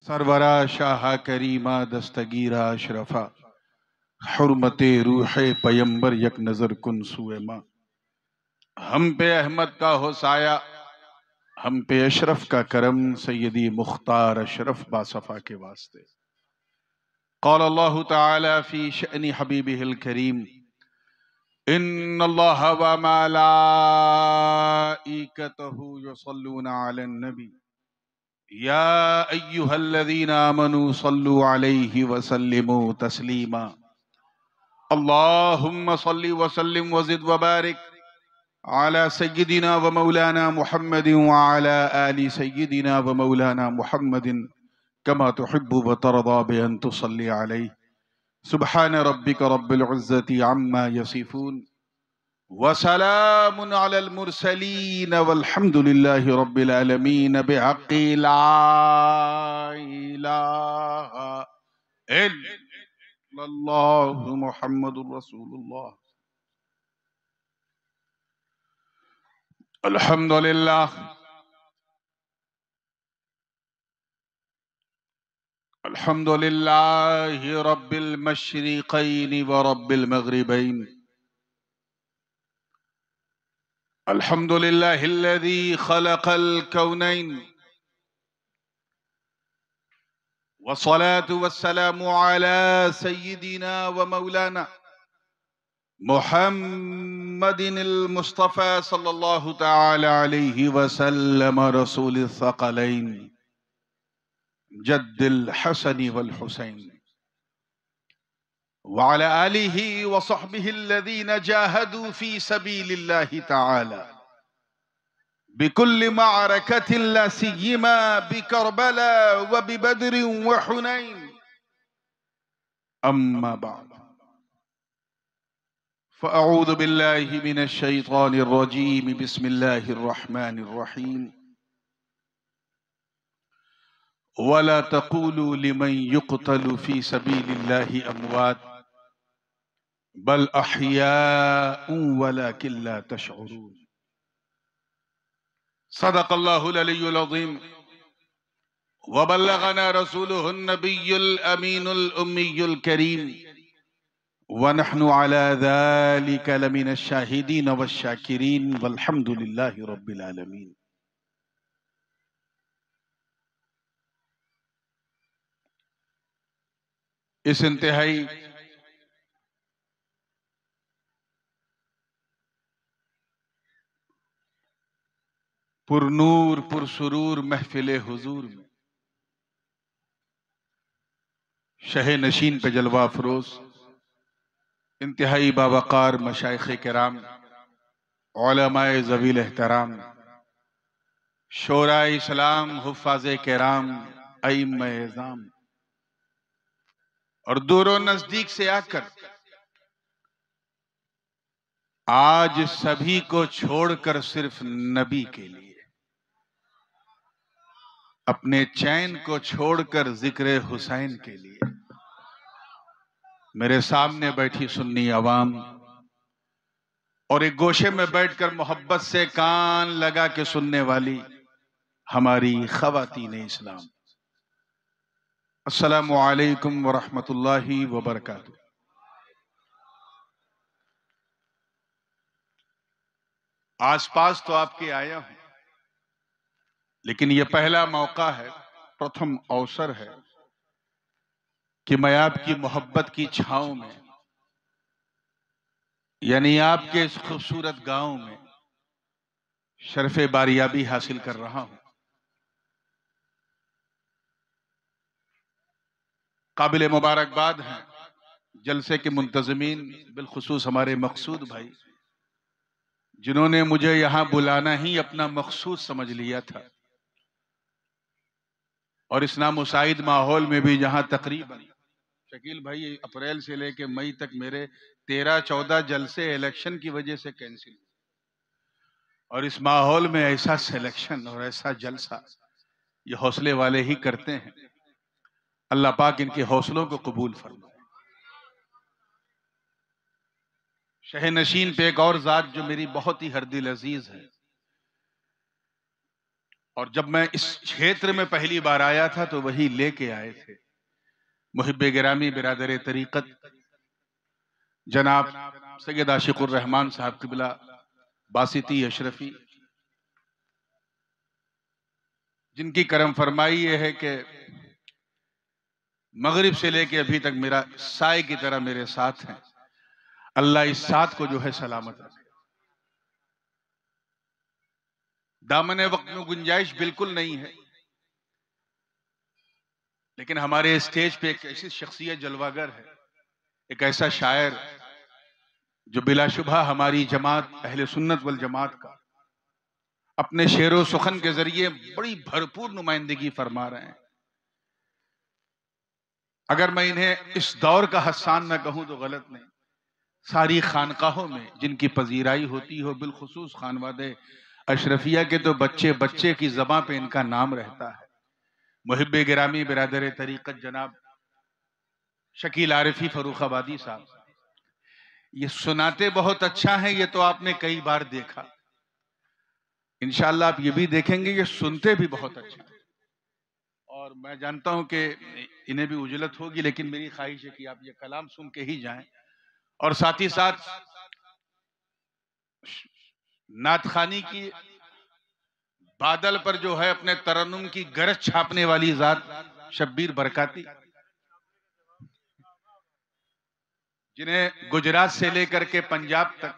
सरवरा शाह करीमा दस्तगीरा अशरफा हुर्मते रूह पयंबर यक नजर कुन सुएमा। हम पे अहमद का हो साया, हम पे अशरफ का करम, सैयदी मुख्तार अशरफ बासफा के वास्ते। क़ाल अल्लाहु तआला फी शअनी हबीबिहिल करीम, इन्नल्लाह व मलाइकतहु युसल्लूना अलन नबी या अय्युहल्लज़ीना आमनू सल्लु अलैहि व सल्लिमू तस्लीमा। अल्लाहुम्मा सल्लि व सल्लिम व ज़िद व बारिक अला सय्यिदिना व मौलाना मुहम्मदिन व अला आलि सय्यिदिना व मौलाना मुहम्मदिन कमा तुहिब्बु व तरदा बि अन तुसल्ली अलैहि। सुब्हान रब्बिक रब्बिल इज़्ज़ति अम्मा यसिफून व सलामुन अलल मुरसलीन वल्हम्दुलिल्लाहि रब्बिल आलमीन बिहक़्क़ि ला इलाहा इल्लल्लाहु मुहम्मदुर रसूलुल्लाह। अल्हम्दुलिल्लाह अल्हम्दुलिल्लाहि रब्बिल मशरिक़ैनि व रब्बिल मग़रिबैन। अल्हम्दुलिल्लाहिल्लज़ी ख़लक़ल कौनैन वस्सलातु वस्सलामु अला सय्यिदिना व मौलाना मुहम्मदिनिल मुस्तफ़ा सल्लल्लाहु तआला अलैहि वसल्लम रसूलिस सक़लैन जद्दिल हसनी वल हुसैन व अला आलिहि व सहबिहिल्लज़ीना जाहदू फी सबीलिल्लाहि तआला बिकुल्लि मअरकतिन ला सिय्यमा बिकरबला व बिबद्रिन व हुनैन। अम्मा बअद फ़अऊज़ु बिल्लाहि मिनश शैतानिर रजीम। बिस्मिल्लाहिर रहमानिर रहीम। वला तक़ूलू लिमन युक़तलु फ़ी सबीलिल्लाहि अमवात बल अहयाउन वलाकिन ला तशऊरून। सदक़ल्लाहुल अलियुल अज़ीम व बल्लगना रसूलुहुन नबियुल अमीनुल उम्मियुल करीम व नहनु अला ज़ालिका लमिनश शाहिदीन वश्शाकिरीन वल्हम्दुलिल्लाहि रब्बिल आलमीन। इस इंतहाई पुरनूर पुरसुरूर महफिल हुजूर में शहे नशीन पे जलवा फरोज इंतहाई बावकार मशाइख़ किराम, उलमाए ज़वील एहतराम, शोराए इस्लाम, हुफ़्फ़ाज़े किराम, अइम्माए इज़ाम और दूरों नजदीक से आकर आज सभी को छोड़कर सिर्फ नबी के लिए, अपने चैन को छोड़कर जिक्र हुसैन के लिए मेरे सामने बैठी सुन्नी अवाम और एक गोशे में बैठकर मोहब्बत से कान लगा के सुनने वाली हमारी ख़वातीन इस्लाम, अस्सलामु अलैकुम व रहमतुल्लाहि व बरकातुहू। आसपास तो आपके आया हूं, लेकिन यह पहला मौका है, प्रथम अवसर है कि मैं आपकी मोहब्बत की छांव में, यानी आपके इस खूबसूरत गांव में शरफ़े बारियाबी हासिल कर रहा हूं। काबिल मुबारकबाद हैं जलसे के मुंतज़मीन, बिलखुसूस हमारे मकसूद भाई, जिन्होंने मुझे यहां बुलाना ही अपना मकसूद समझ लिया था और इस नामुसाइद माहौल में भी जहां तकरीबन शकील भाई अप्रैल से लेके मई तक मेरे 13-14 जलसे इलेक्शन की वजह से कैंसिल, और इस माहौल में ऐसा सिलेक्शन और ऐसा जलसा ये हौसले वाले ही करते हैं। अल्लाह पाक इनके हौसलों को कबूल फरमाए। शह नशीन पे एक और जात जो मेरी बहुत ही हरदिल अजीज है, और जब मैं इस क्षेत्र में पहली बार आया था तो वही लेके आए थे मुहिब्बे गिरामी बिरादर तरीकत जनाब सैयद आशिकुर रहमान साहब किबला बासिती अशरफी, जिनकी करम फरमाई ये है कि मगरिब से लेके अभी तक मेरा साए की तरह मेरे साथ हैं। अल्लाह इस साथ को जो है सलामत रखे। दामन वक्त में गुंजाइश बिल्कुल नहीं है, लेकिन हमारे स्टेज पे एक ऐसी शख्सियत जलवागर है, एक ऐसा शायर जो बिलाशुबा हमारी जमात अहले सुन्नत वल जमात का अपने शेरो सुखन के जरिए बड़ी भरपूर नुमाइंदगी फरमा रहे हैं। अगर मैं इन्हें इस दौर का हस्सान न कहूं तो गलत नहीं। सारी खानकाहों में जिनकी पजीराई होती हो, बिलखुसूस खानवादे अशरफिया के, तो बच्चे बच्चे की ज़बां पे इनका नाम रहता है। मुहिब्बे गिरामी बिरादर तरीकत जनाब शकील आरिफी फरूखाबादी साहब, ये सुनाते बहुत अच्छा है, ये तो आपने कई बार देखा। इंशाअल्लाह आप ये भी देखेंगे ये सुनते भी बहुत अच्छा है। और मैं जानता हूं कि इन्हें भी उजलत होगी, लेकिन मेरी ख्वाहिश है कि आप ये कलाम सुन के ही जाएं। और साथ ही साथ नातखानी की बादल पर जो है अपने तरन्नुम की गरज छापने वाली जात शब्बीर बरकाती, जिन्हें गुजरात से लेकर के पंजाब तक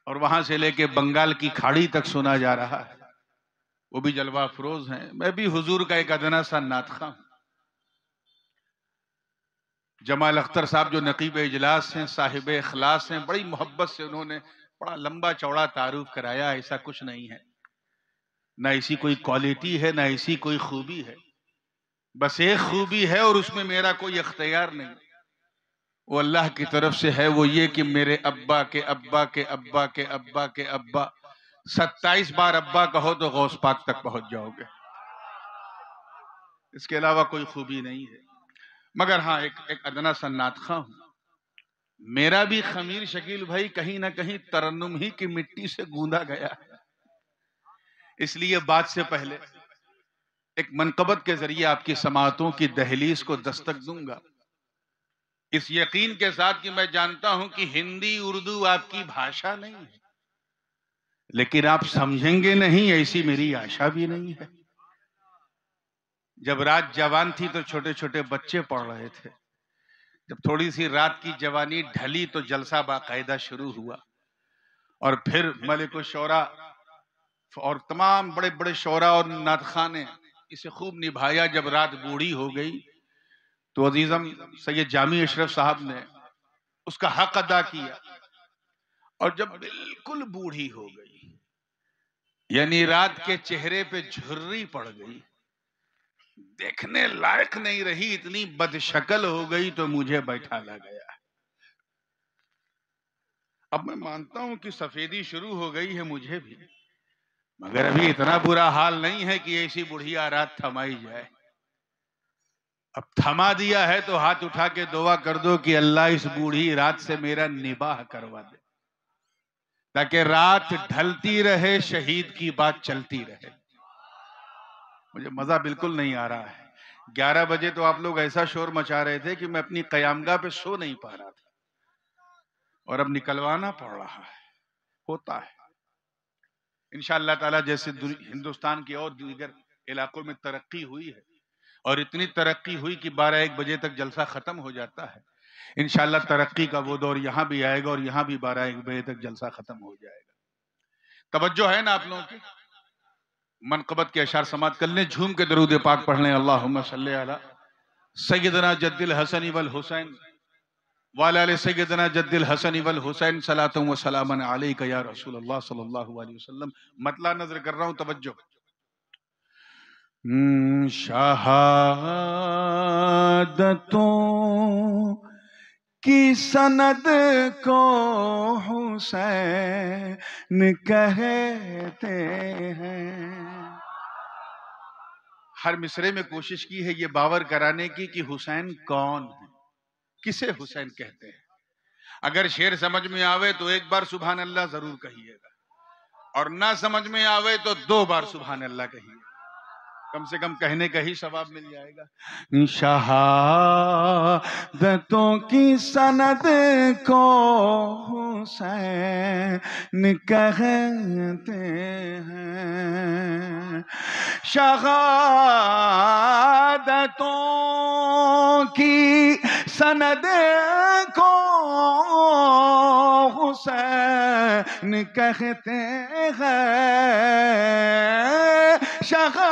और वहां से लेके बंगाल की खाड़ी तक सुना जा रहा है, वो भी जलवा अफरोज हैं। मैं भी हुजूर का एक अदना सा नातखा हूं। जमाल अख्तर साहब जो नकीब इजलास हैं, साहिब इखलास हैं, बड़ी मोहब्बत से उन्होंने बड़ा लंबा चौड़ा तारुफ कराया। ऐसा कुछ नहीं है, ना ऐसी कोई क्वालिटी है, ना ऐसी कोई खूबी है। बस एक खूबी है और उसमें मेरा कोई इख्तियार नहीं, वो अल्लाह की तरफ से है। वो ये कि मेरे अब्बा के अब्बा के अब्बा के अब्बा के अब्बा 27 बार अब्बा कहो तो गौस पाक तक पहुंच जाओगे। इसके अलावा कोई खूबी नहीं है। मगर हाँ, एक अदना सा नातखा हूं। मेरा भी खमीर शकील भाई कहीं ना कहीं तरन्नुम ही की मिट्टी से गूंदा गया है। इसलिए बात से पहले एक मनकबत के जरिए आपकी समाअतों की दहलीज को दस्तक दूंगा, इस यकीन के साथ कि मैं जानता हूं कि हिंदी उर्दू आपकी भाषा नहीं है, लेकिन आप समझेंगे नहीं ऐसी मेरी आशा भी नहीं है। जब रात जवान थी तो छोटे छोटे बच्चे पढ़ रहे थे। जब थोड़ी सी रात की जवानी ढली तो जलसा बाकायदा शुरू हुआ, और फिर मलिक शौरा और तमाम बड़े बड़े शौरा और नातखा ने इसे खूब निभाया। जब रात बूढ़ी हो गई तो अजीजम सैयद जामी अशरफ साहब ने उसका हक अदा किया, और जब बिल्कुल बूढ़ी हो गई, यानी रात के चेहरे पे झुर्री पड़ गई, देखने लायक नहीं रही, इतनी बदशक्ल हो गई, तो मुझे बैठा ला गया। अब मैं मानता हूं कि सफेदी शुरू हो गई है मुझे भी, मगर अभी इतना बुरा हाल नहीं है कि ऐसी बुढ़िया रात थमाई जाए। अब थमा दिया है तो हाथ उठा के दुआ कर दो कि अल्लाह इस बूढ़ी रात से मेरा निबाह करवा दे, ताकि रात ढलती रहे, शहीद की बात चलती रहे। मुझे मजा बिल्कुल नहीं आ रहा है। 11 बजे तो आप लोग ऐसा शोर मचा रहे थे कि मैं अपनी कयामगाह पे सो नहीं पा रहा था, और अब निकलवाना पड़ रहा है। होता है इंशाअल्लाह ताला। जैसे हिंदुस्तान के और दीगर इलाकों में तरक्की हुई है, और इतनी तरक्की हुई कि 12-1 बजे तक जलसा खत्म हो जाता है, इंशाअल्लाह तरक्की का वो दौर यहां भी आएगा, और यहां भी 12-1 बजे तक जलसा खत्म हो जाएगा। तवज्जो है ना आप लोगों की? मनकबत के अशार समात कर लें, झूम के दरूद पाक पढ़ लें। अल्लाहुम्मा सल्ली अला सय्यदना जद्दिल हसन वल हुसैन वाला आले सय्यदना जद्दिल हसन वल हुसैन सलातु व सलामन अलैका या रसूलुल्लाह सल्लल्लाहु अलैहि वसल्लम। मतला नजर कर रहा हूं, तवज्जो। शहादतों की सनद को हुसैन कहते हैं। हर मिसरे में कोशिश की है ये बावर कराने की कि हुसैन कौन है, किसे हुसैन कहते हैं। अगर शेर समझ में आवे तो एक बार सुभान अल्लाह जरूर कहिएगा, और ना समझ में आवे तो 2 बार सुभान अल्लाह कहिए। कम से कम कहने का ही सवाब मिल जाएगा। शहादतों की सनद को हुसैन कहते हैं, शहादतों की सनद को हुसैन कहते हैं, शहादतों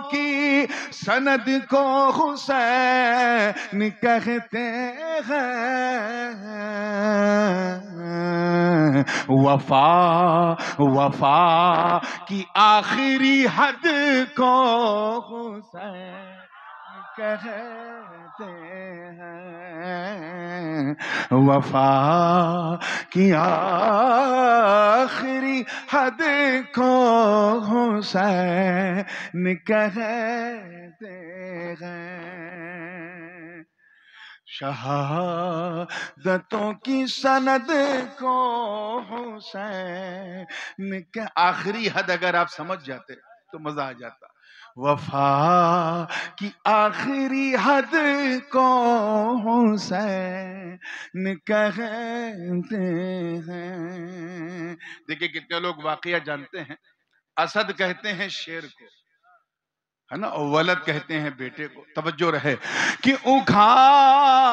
की सनद को हुसैन कहते हैं। वफा वफा की आखिरी हद को हुसैन कहते हैं, वफा की आखिरी हद को हुसैन कहते हैं। शहादतों की सनद को हुसैन के आखिरी हद अगर आप समझ जाते तो मजा आ जाता। वफा की आखिरी हद को हुसैन कहते हैं। देखिए कितने लोग वाकया जानते हैं। असद कहते हैं शेर को, है ना, और वलद कहते हैं बेटे को। तवज्जो रहे कि उखाड़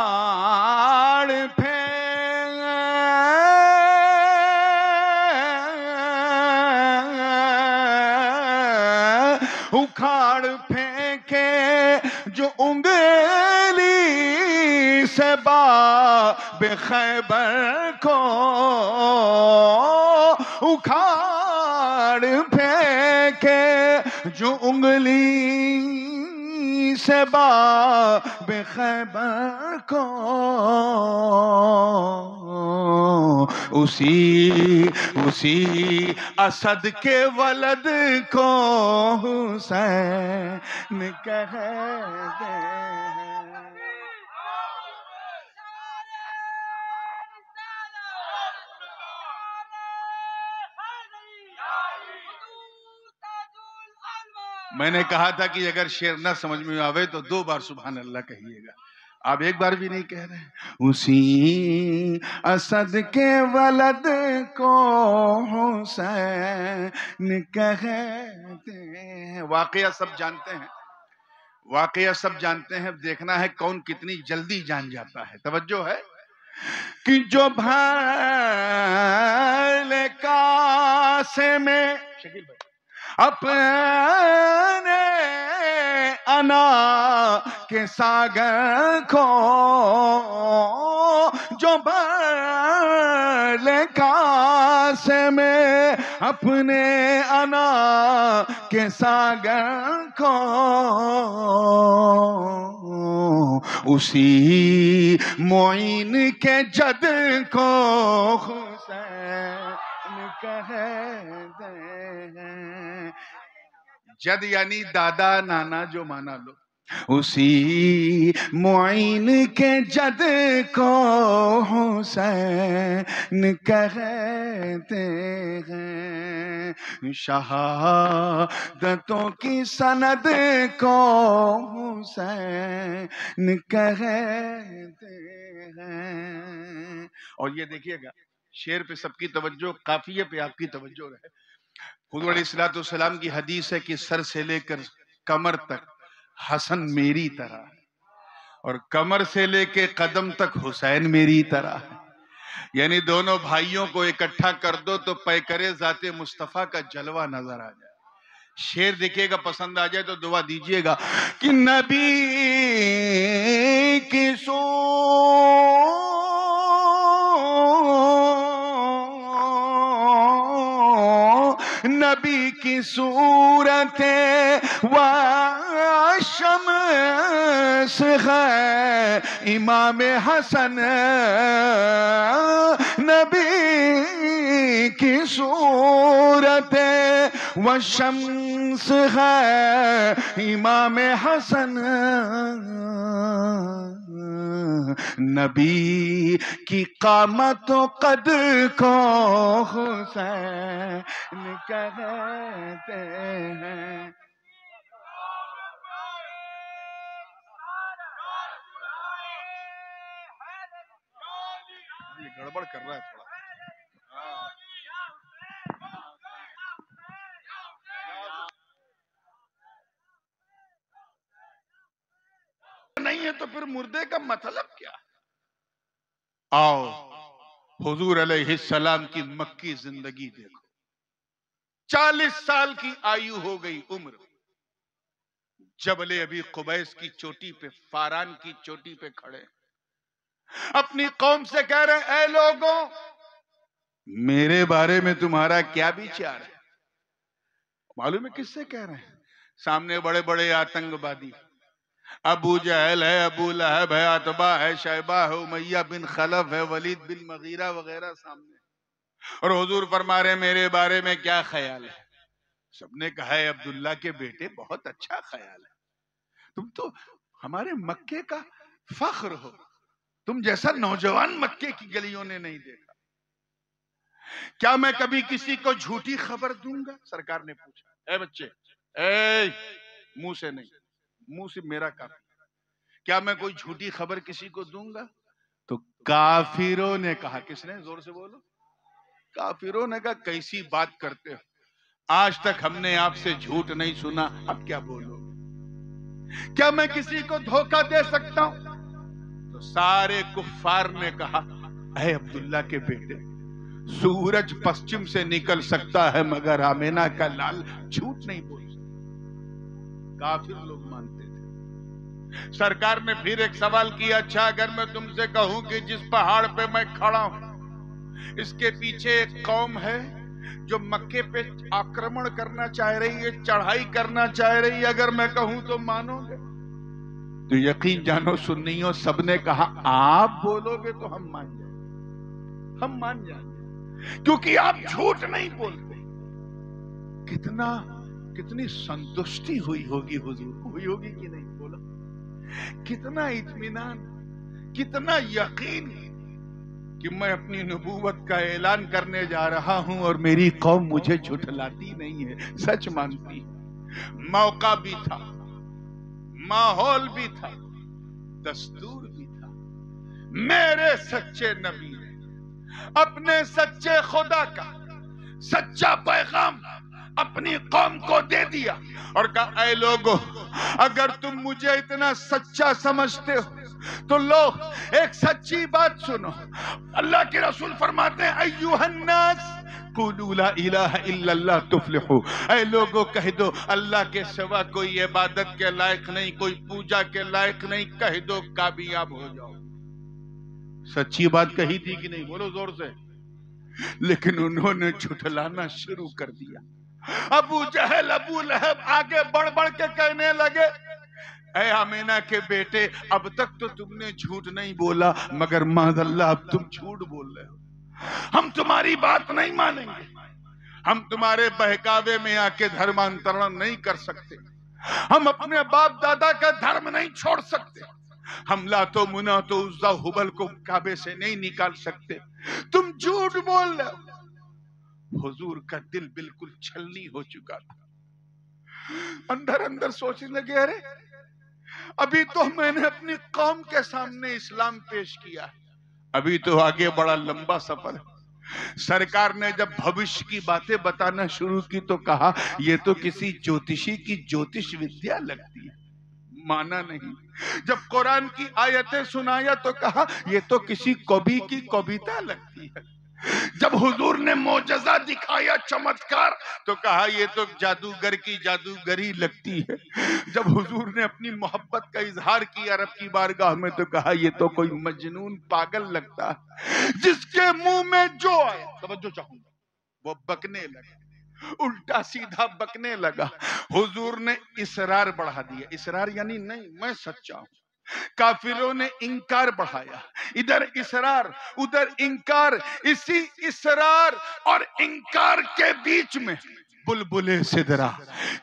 फेंके जो उंगली से बाब खैबर को, उखाड़ फेंके जो उंगली से बाब खैबर को, उसी असद के वलद को हुसैन कहते हैं। मैंने कहा था कि अगर शेर ना समझ में आवे तो 2 बार सुभान अल्लाह कहिएगा, आप एक बार भी नहीं कह रहे। उसी असद के वलद को हुसैन कहते हैं। वाकया सब जानते हैं, वाकया सब जानते हैं। देखना है कौन कितनी जल्दी जान जाता है। तवज्जो है कि जो भले कासे में अपने अना के सागर को, जो भले कासे में अपने अना के सागर को, उसी मोइन के जद को हुसैन कहते हैं। जद यानी दादा नाना जो माना लो। उसी मोइन के जद को हुसैन कहते हैं। शहादतों की सनद को हुसैन कहते हैं। और ये देखिएगा शेर पे सबकी तवज्जो, काफिये पे आपकी तवज्जो रहे। हुज़ूर अलैहिस्सलाम की हदीस है कि सर से लेकर कमर तक हसन मेरी तरह है, और कमर से लेकर कदम तक हुसैन मेरी तरह है। यानी दोनों भाइयों को इकट्ठा कर दो तो पैकरे ज़ाते मुस्तफ़ा का जलवा नजर आ जाए। शेर देखिएगा, पसंद आ जाए तो दुआ दीजिएगा कि नबी की नबी की सूरत व शम्स है इमाम हसन। नबी की सूरत व शम्स है इमाम हसन। नबी की कामत कद को हुसैन कहते हैं। ये गड़बड़ कर रहा है थोड़ा। नहीं है तो फिर मुर्दे का मतलब क्या? आओ हुजूर अलैहिस्सलाम की मक्की जिंदगी देखो। 40 साल की आयु हो गई उम्र। जबले अभी कुबैस की चोटी पे, फारान की चोटी पे खड़े, अपनी कौम से कह रहे, ऐ लोगों, मेरे बारे में तुम्हारा क्या विचार है? मालूम है किससे कह रहे हैं? सामने बड़े बड़े आतंकवादी, अबू जहल है, अबू लहब है, अतबा है, शैबा है, उमैया बिन खलफ है, वलीद बिन मगीरा वगैरह सामने। और हुजूर फरमा रहे मेरे बारे में क्या ख्याल है? सबने कहा है अब्दुल्ला के बेटे बहुत अच्छा ख्याल है, तुम तो हमारे मक्के का फख्र हो, तुम जैसा नौजवान मक्के की गलियों ने नहीं देखा। क्या मैं कभी किसी को झूठी खबर दूंगा? सरकार ने पूछा। ए बच्चे, ए मुंह से नहीं, मुंह से मेरा काम, क्या मैं कोई झूठी खबर किसी को दूंगा? तो काफिरों ने कहा, किसने? जोर से बोलो। काफिरों ने कहा कैसी बात करते हो, आज तक हमने आपसे झूठ नहीं सुना, अब क्या बोलोगे? क्या मैं किसी को धोखा दे सकता हूं? तो सारे कुफ्फार ने कहा, ऐ अब्दुल्ला के बेटे, सूरज पश्चिम से निकल सकता है मगर आमेना का लाल झूठ नहीं बोल सकता। काफिर लोग मानते थे। सरकार ने फिर एक सवाल किया, अच्छा अगर मैं तुमसे कहूं कि जिस पहाड़ पे मैं खड़ा हूं इसके पीछे एक कौम है जो मक्के पे आक्रमण करना चाह रही है, चढ़ाई करना चाह रही है, अगर मैं कहूं तो मानोगे? तो यकीन जानो सुन्नियों सबने कहा आप बोलोगे तो हम मान जाएंगे, हम मान जाएंगे, क्योंकि आप झूठ नहीं बोलते। कितनी संतुष्टि हुई होगी हुजूर, हुई होगी कि नहीं? बोलो, कितना इत्मीनान, कितना यकीन कि मैं अपनी नबूवत का ऐलान करने जा रहा हूं और मेरी कौम मुझे झुठलाती नहीं है, सच मानती है। मौका भी था, माहौल भी था, दस्तूर भी था। मेरे सच्चे नबी ने अपने सच्चे खुदा का सच्चा पैगाम अपनी कौम को दे दिया और कहा, ऐ लोगों, अगर तुम मुझे इतना सच्चा समझते हो तो लो एक सच्ची बात सुनो। अल्लाह के रसूल फरमाते हैं, अय्युहन्नास कुलू ला इलाहा इल्लल्लाह तुफ्लिहू, ऐ लोगों कह दो अल्लाह के सिवा कोई इबादत के लायक नहीं, कोई पूजा के लायक नहीं, कह दो कामयाब हो जाओ। सच्ची बात कही थी कि नहीं? बोलो जोर से। लेकिन उन्होंने झुठलाना शुरू कर दिया। अबू जहल, अबू लहब आगे बढ़ बढ़ के कहने लगे, ऐ आमीना के बेटे, अब तक तो तुमने झूठ नहीं बोला मगर माज़अल्लाह अब तुम झूठ बोल रहे हो। हम तुम्हारी बात नहीं मानेंगे, हम तुम्हारे बहकावे में आके धर्मांतरण नहीं कर सकते, हम अपने बाप दादा का धर्म नहीं छोड़ सकते, हम लातो मुना तो उज्जा हुबल को काबे से नहीं निकाल सकते, तुम झूठ बोल रहे हो। हुजूर का दिल बिल्कुल छलनी हो चुका था। अंदर अंदर सोचने लगे, अरे अभी तो मैंने अपनी कौम के सामने इस्लाम पेश किया, अभी तो आगे बड़ा लंबा सफर है। सरकार ने जब भविष्य की बातें बताना शुरू की तो कहा ये तो किसी ज्योतिषी की ज्योतिष विद्या लगती है, माना नहीं। जब कुरान की आयतें सुनाया तो कहा ये तो किसी कवि की कविता लगती है। जब हुजूर ने मौजज़ा दिखाया, चमत्कार, तो कहा ये तो जादूगर की जादूगरी लगती है। जब हुजूर ने अपनी मोहब्बत का इजहार किया रब की बारगाह में तो कहा ये तो कोई मजनून पागल लगता है। जिसके मुंह में जो आए, तवज्जो चाहूंगा, वो बकने लगा, उल्टा सीधा बकने लगा। हुजूर ने इसरार बढ़ा दिया, इसरार यानी नहीं मैं सच्चा हूं। काफिरों ने इंकार बढ़ाया, इधर इसरार उधर इंकार। इसी इसरार और इंकार के बीच में बुलबुले सिदरा।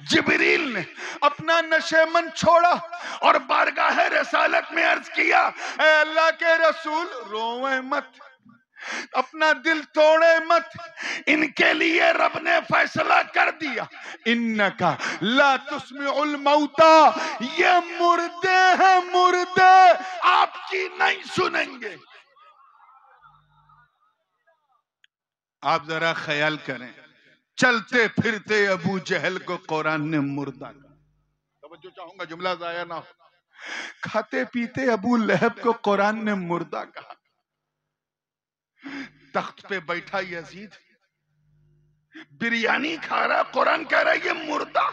जिब्रील ने अपना नशेमन छोड़ा और बारगाह रसालत में अर्ज किया, ऐ अल्लाह के रसूल रोवे मत, अपना दिल तोड़े मत, इनके लिए रब ने फैसला कर दिया, इन्नका ला तुस्मिउल मौता, ये मुर्दे हैं, मुर्दे आपकी नहीं सुनेंगे। आप जरा ख्याल करें, चलते फिरते अबू जहल को कुरान ने मुर्दा कहा। तवज्जो चाहूंगा, जुमला जाया ना हो। खाते पीते अबू लहब को कुरान ने मुर्दा कहा। तख्त पे बैठा यजीद बिरयानी खा रहा, कुरान कह रहा है ये मुर्दा।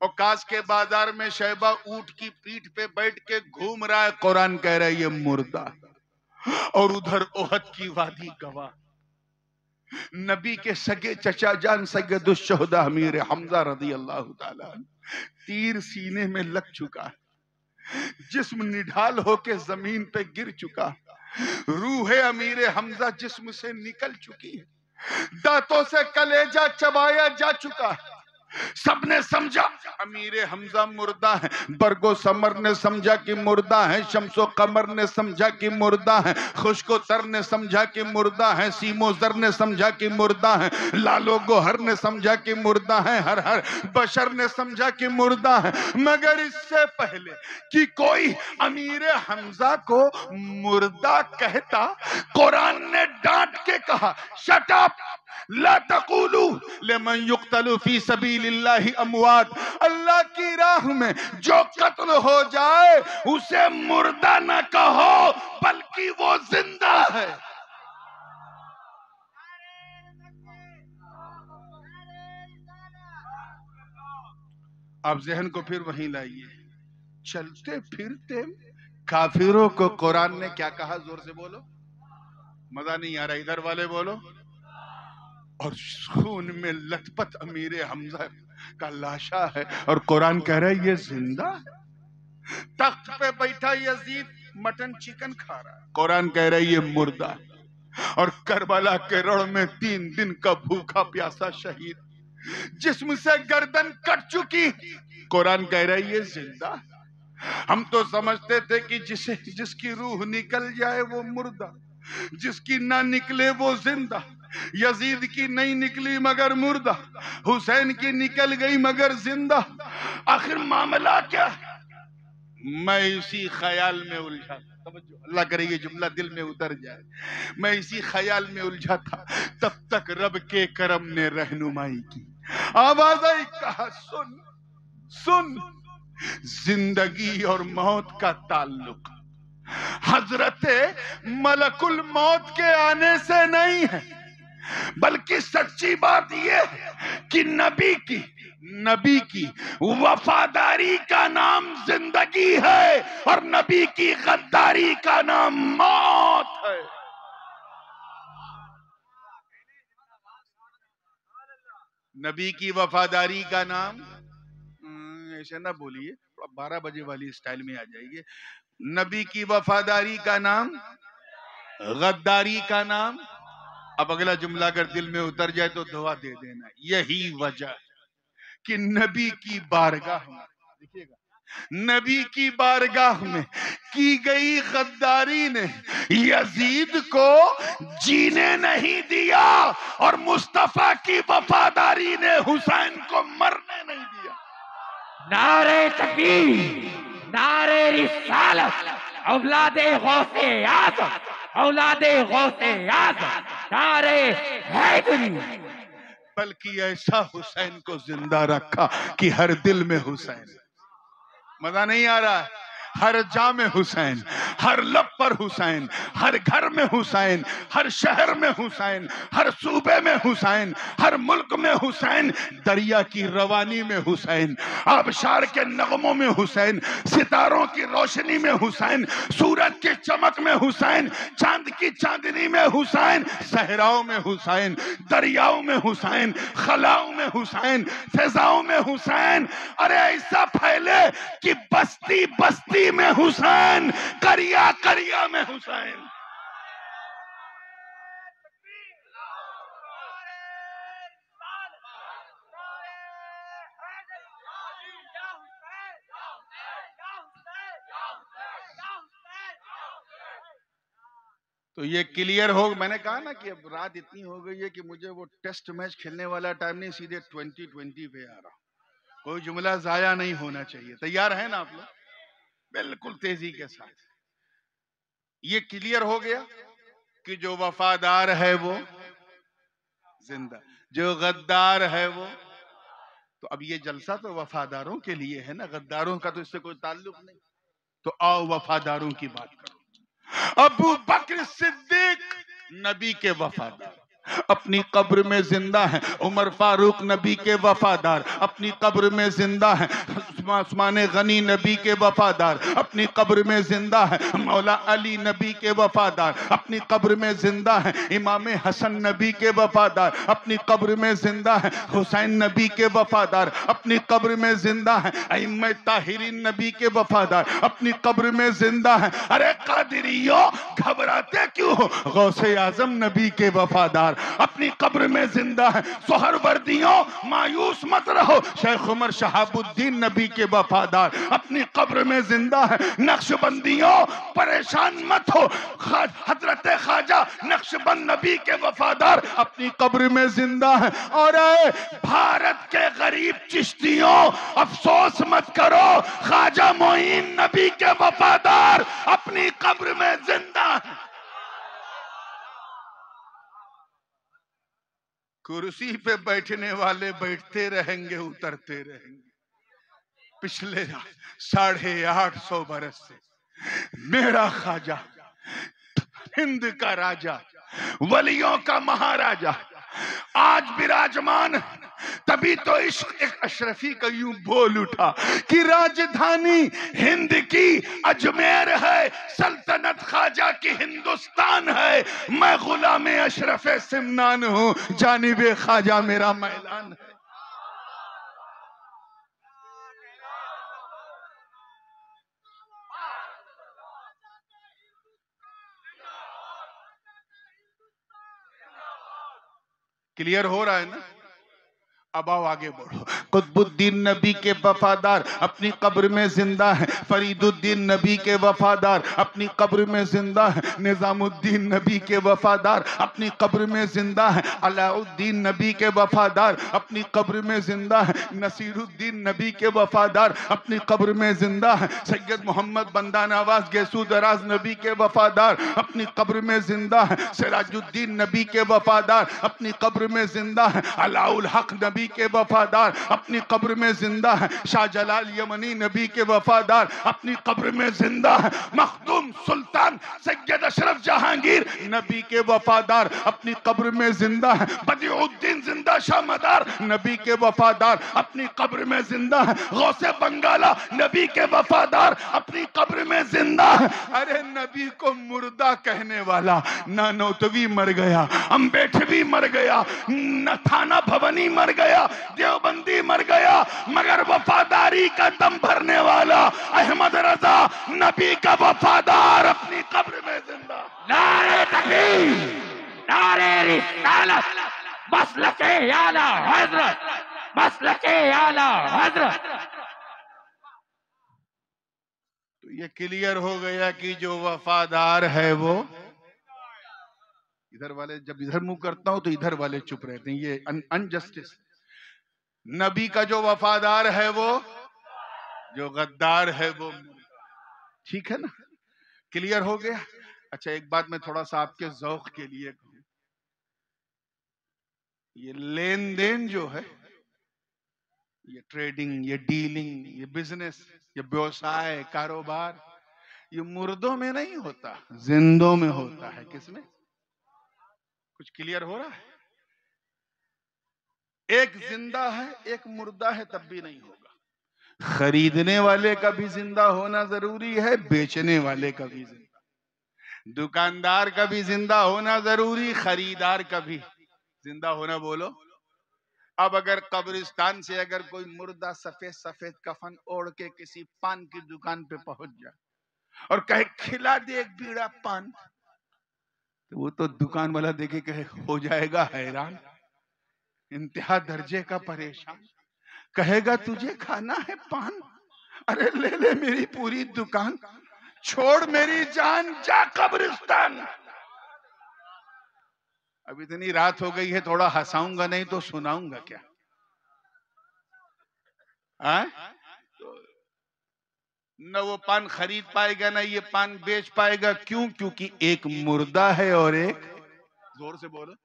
और काश के बाजार में शैबा ऊंट की पीठ पे बैठ के घूम रहा है, कुरान कह रहा है ये मुर्दा। और उधर ओहद की वादी गवाह, नबी के सगे चचा जान सैयदुश शुहदा अमीर हमजा रदी अल्लाह ताला, तीर सीने में लग चुका है, जिस्म निढाल होके जमीन पे गिर चुका, रूह अमीर हमजा जिस्म से निकल चुकी है, दांतों से कलेजा चबाया जा चुका है। सबने समझा अमीर हमजा मुर्दा है, बरगो समर ने समझा कि मुर्दा है, शम्सो कमर ने समझा कि मुर्दा है, खुशको तर ने समझा कि मुर्दा है, सीमो जर ने समझा कि मुर्दा है, लालो गोहर ने समझा कि मुर्दा है, हर हर बशर ने समझा कि मुर्दा है। मगर इससे पहले कि कोई अमीर हमजा को मुर्दा कहता, कुरान ने डांट के कहा, शट अप ला तक़ूलू लिमन युक़्तलु फी सबीलिल्लाहि अमवात, अल्लाह की राह में जो कत्ल हो जाए उसे मुर्दा न कहो, बल्कि वो जिंदा है। आप जहन को फिर वहीं लाइए, चलते फिरते काफिरों को कुरान ने क्या कहा? जोर से बोलो, मजा नहीं आ रहा, इधर वाले बोलो। और खून में लथपथ अमीर हमजा का लाशा है और कुरान कह रहा है ये जिंदा। तख्त पे बैठा यजीद मटन चिकन खा रहा है, कुरान कह रहा है ये मुर्दा। और करबला के रण में 3 दिन का भूखा प्यासा शहीद, जिस्म से गर्दन कट चुकी, कुरान कह रहा है ये जिंदा। हम तो समझते थे कि जिसकी रूह निकल जाए वो मुर्दा, जिसकी ना निकले वो जिंदा। यजीद की नहीं निकली मगर मुर्दा, हुसैन की निकल गई मगर जिंदा। आखिर मामला क्या? मैं इसी ख्याल में उलझा था, अल्लाह करे ये जुमला दिल में उतर जाए। मैं इसी ख्याल में उलझा था, तब तक रब के करम ने रहनुमाई की। आवाज आई, कहा सुन सुन, जिंदगी और मौत का ताल्लुक हजरत मलकुल मौत के आने से नहीं है, बल्कि सच्ची बात यह है कि नबी की वफादारी का नाम जिंदगी है और नबी की गद्दारी का नाम मौत है। नबी की वफादारी का नाम, ऐसे ना बोलिए, 12 बजे वाली स्टाइल में आ जाइए। नबी की वफादारी का नाम, गद्दारी का नाम। अब अगला जुमला अगर दिल में उतर जाए तो दुआ दे देना। यही वजह कि नबी की बारगाह में, देखिएगा, नबी की बारगाह में की गई गद्दारी ने यजीद को जीने नहीं दिया और मुस्तफा की वफादारी ने हुसैन को मरने नहीं दिया। नारे तकबीर, नारे रिसालत, औलादे गौसे आज़म, औलादे गौसे आज़म, नारे हैदरी। बल्कि ऐसा हुसैन को जिंदा रखा कि हर दिल में हुसैन। मजा नहीं आ रहा है? हर जा में हुसैन, हर लब पर हुसैन, हर घर में हुसैन, हर शहर में हुसैन, हर सूबे में हुसैन, हर मुल्क में हुसैन, दरिया की रवानी में हुसैन, आबशार के नगमों में हुसैन, सितारों की रोशनी में हुसैन, सूरज की चमक में हुसैन, चांद की चांदनी में हुसैन, सहराओं में हुसैन, दरियाओं में हुसैन, खलाओं में हुसैन, फिजाओं में हुसैन। अरे ऐसा फैले कि बस्ती बस्ती में हुसैन, करिया करिया में हुसैन। तो ये क्लियर हो। मैंने कहा ना कि अब रात इतनी हो गई है कि मुझे वो टेस्ट मैच खेलने वाला टाइम नहीं, सीधे 2020 पे आ रहा। कोई जुमला जाया नहीं होना चाहिए। तैयार है ना आप लोग? बिल्कुल तेजी के साथ। ये क्लियर हो गया कि जो वफादार है वो जिंदा, जो गद्दार है वो। तो अब ये जलसा तो वफादारों के लिए है ना, गद्दारों का तो इससे कोई ताल्लुक नहीं। तो आओ वफादारों की बात करो। अबू बकर सिद्दीक नबी के वफादार, अपनी कब्र में जिंदा है। उमर फारूक नबी के वफादार, अपनी कब्र में जिंदा है। उस्मान गनी नबी के वफादार, अपनी कब्र में जिंदा है। मौला अली नबी के वफादार, अपनी कब्र में जिंदा है। इमाम हसन नबी के वफादार, अपनी कब्र में जिंदा है। हुसैन नबी के वफादार, अपनी कब्र में जिंदा है। अइम्मा ताहिरीन नबी के वफादार, अपनी कब्र में जिंदा है। अरे कादिरियों, घबराते क्यों हो? गौसे आजम नबी के वफादार, अपनी कब्र में जिंदा है। सोहरवर्दियों, मायूस मत रहो, शेख उमर शहाबुद्दीन नबी के वफादार, अपनी कब्र में जिंदा है। नक्शबंदियों, परेशान मत हो, हजरत ख्वाजा नक्शबंद नबी के वफादार, अपनी कब्र में जिंदा है। और भारत के गरीब चिश्तियों, अफसोस मत करो, ख्वाजा मोइन नबी के वफादार अपनी कब्र में जिंदा है। कुर्सी पे बैठने वाले बैठते रहेंगे, उतरते रहेंगे। पिछले 850 बरस से मेरा ख्वाजा, हिंद का राजा, वलियों का महाराजा, आज विराजमान। तभी तो इश्क एक अशरफी का यूं बोल उठा कि राजधानी हिंद की अजमेर है, सल्तनत ख्वाजा की हिंदुस्तान है। मैं गुलाम अशरफ सिमनान हूं, जानिबे ख्वाजा मेरा मैदान है। क्लियर हो रहा है ना? अब आओ आगे बढ़ो। कुतुबुद्दीन नबी के वफादार अपनी कब्र में जिंदा है। फरीदुद्दीन नबी के वफादार अपनी कब्र में जिंदा है। निजामुद्दीन नबी के वफादार अपनी कब्र में जिंदा है। अलाउद्दीन नबी के वफादार अपनी कब्र में जिंदा है। नसीरुद्दीन नबी के वफादार अपनी कब्र में जिंदा है। सैयद मोहम्मद बंदा नवाज गेसू दराज नबी के वफादार अपनी कब्र में जिंदा है। सिराजुद्दीन नबी के वफादार अपनी कब्र में जिंदा है। अलाउल हक नबी के वफादार अपनी कब्र में जिंदा है। शाहजलाल यमनी नबी के वफादार अपनी कब्र में जिंदा है। मखदूम सुल्तान सैयद अशरफ जहांगीर नबी के वफादार अपनी कब्र में जिंदा है। बदिउद्दीन जिंदा शाह मदार नबी के वफादार अपनी कब्र में जिंदा है। गौसे बंगाला नबी के वफादार अपनी कब्र में जिंदा है। अरे नबी को मुर्दा कहने वाला नानोतवी मर गया, अम्बेडवी मर गया, न थाना भवनी मर गया, देवबंदी मर गया, मगर वफादारी का दम भरने वाला अहमद रजा नबी का वफादार अपनी कब्र में जिंदा। नारे तकबीर, नारे रिसालत, मसलके आला हजरत, मसलके आला हजरत। तो ये क्लियर हो गया कि जो वफादार है वो, इधर वाले जब इधर मुंह करता हूं तो इधर वाले चुप रहते हैं, ये अनजस्टिस। नबी का जो वफादार है वो, जो गद्दार है वो। ठीक है ना? क्लियर हो गया? अच्छा, एक बात मैं थोड़ा सा आपके ज़ौक़ के लिए कहूं, ये लेन देन जो है, ये ट्रेडिंग, ये डीलिंग, ये बिजनेस, ये व्यवसाय, कारोबार, ये मुर्दों में नहीं होता, जिंदों में होता है। किसमें? कुछ क्लियर हो रहा है? एक जिंदा है, एक मुर्दा है, तब भी नहीं होगा। खरीदने वाले का भी जिंदा होना जरूरी है, बेचने वाले का भी जिंदा, दुकानदार का भी जिंदा होना जरूरी, खरीदार का भी जिंदा होना। बोलो, अब अगर कब्रिस्तान से अगर कोई मुर्दा सफेद सफेद कफन ओढ़ के किसी पान की दुकान पे पहुंच जाए और कहे खिला दे एक बीड़ा पान, तो वो तो दुकान वाला देखे कहे हो जाएगा हैरान, इंतहा दर्जे का परेशान, कहेगा तुझे खाना है पान? अरे ले ले मेरी पूरी दुकान, छोड़ मेरी जान, जा कब्रिस्तान। अब इतनी रात हो गई है, थोड़ा हंसाऊंगा नहीं तो सुनाऊंगा क्या? तो न वो पान खरीद पाएगा ना ये पान बेच पाएगा। क्यों? क्योंकि एक मुर्दा है और एक, जोर से बोलो,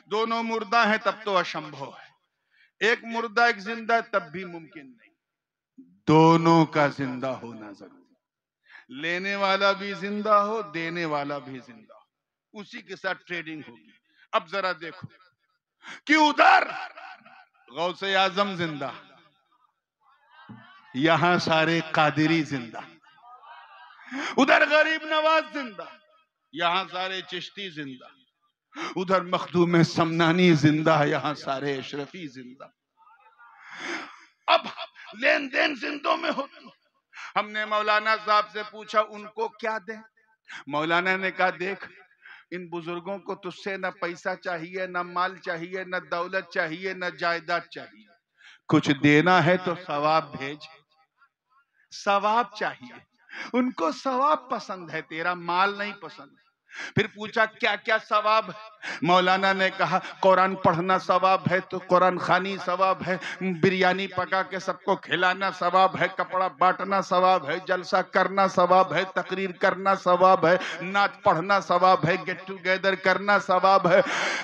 दोनों मुर्दा हैं तब तो असंभव है। एक मुर्दा एक जिंदा तब भी मुमकिन नहीं, दोनों का जिंदा होना जरूरी। लेने वाला भी जिंदा हो, देने वाला भी जिंदा हो, उसी के साथ ट्रेडिंग होगी। अब जरा देखो कि उधर गौसे आजम जिंदा, यहां सारे कादिरी जिंदा, उधर गरीब नवाज जिंदा, यहां सारे चिश्ती जिंदा, उधर मखदूम समनानी जिंदा, यहां सारे अशरफी जिंदा। अब लेन देन जिंदों में होती। हमने मौलाना साहब से पूछा उनको क्या दें? मौलाना ने कहा देख, इन बुजुर्गों को तुझसे न पैसा चाहिए, न माल चाहिए, न दौलत चाहिए, न जायदाद चाहिए। कुछ देना है तो सवाब भेज, सवाब चाहिए उनको, सवाब पसंद है, तेरा माल नहीं पसंद। फिर पूछा क्या क्या सवाब है? मौलाना ने कहा कुरान पढ़ना सवाब है तो कुरान खानी सवाब है, बिरयानी पका के सबको खिलाना सवाब है, कपड़ा बांटना सवाब है, जलसा करना सवाब है, तकरीर करना सवाब है, नाच पढ़ना सवाब है, गेट टुगेदर करना सवाब है।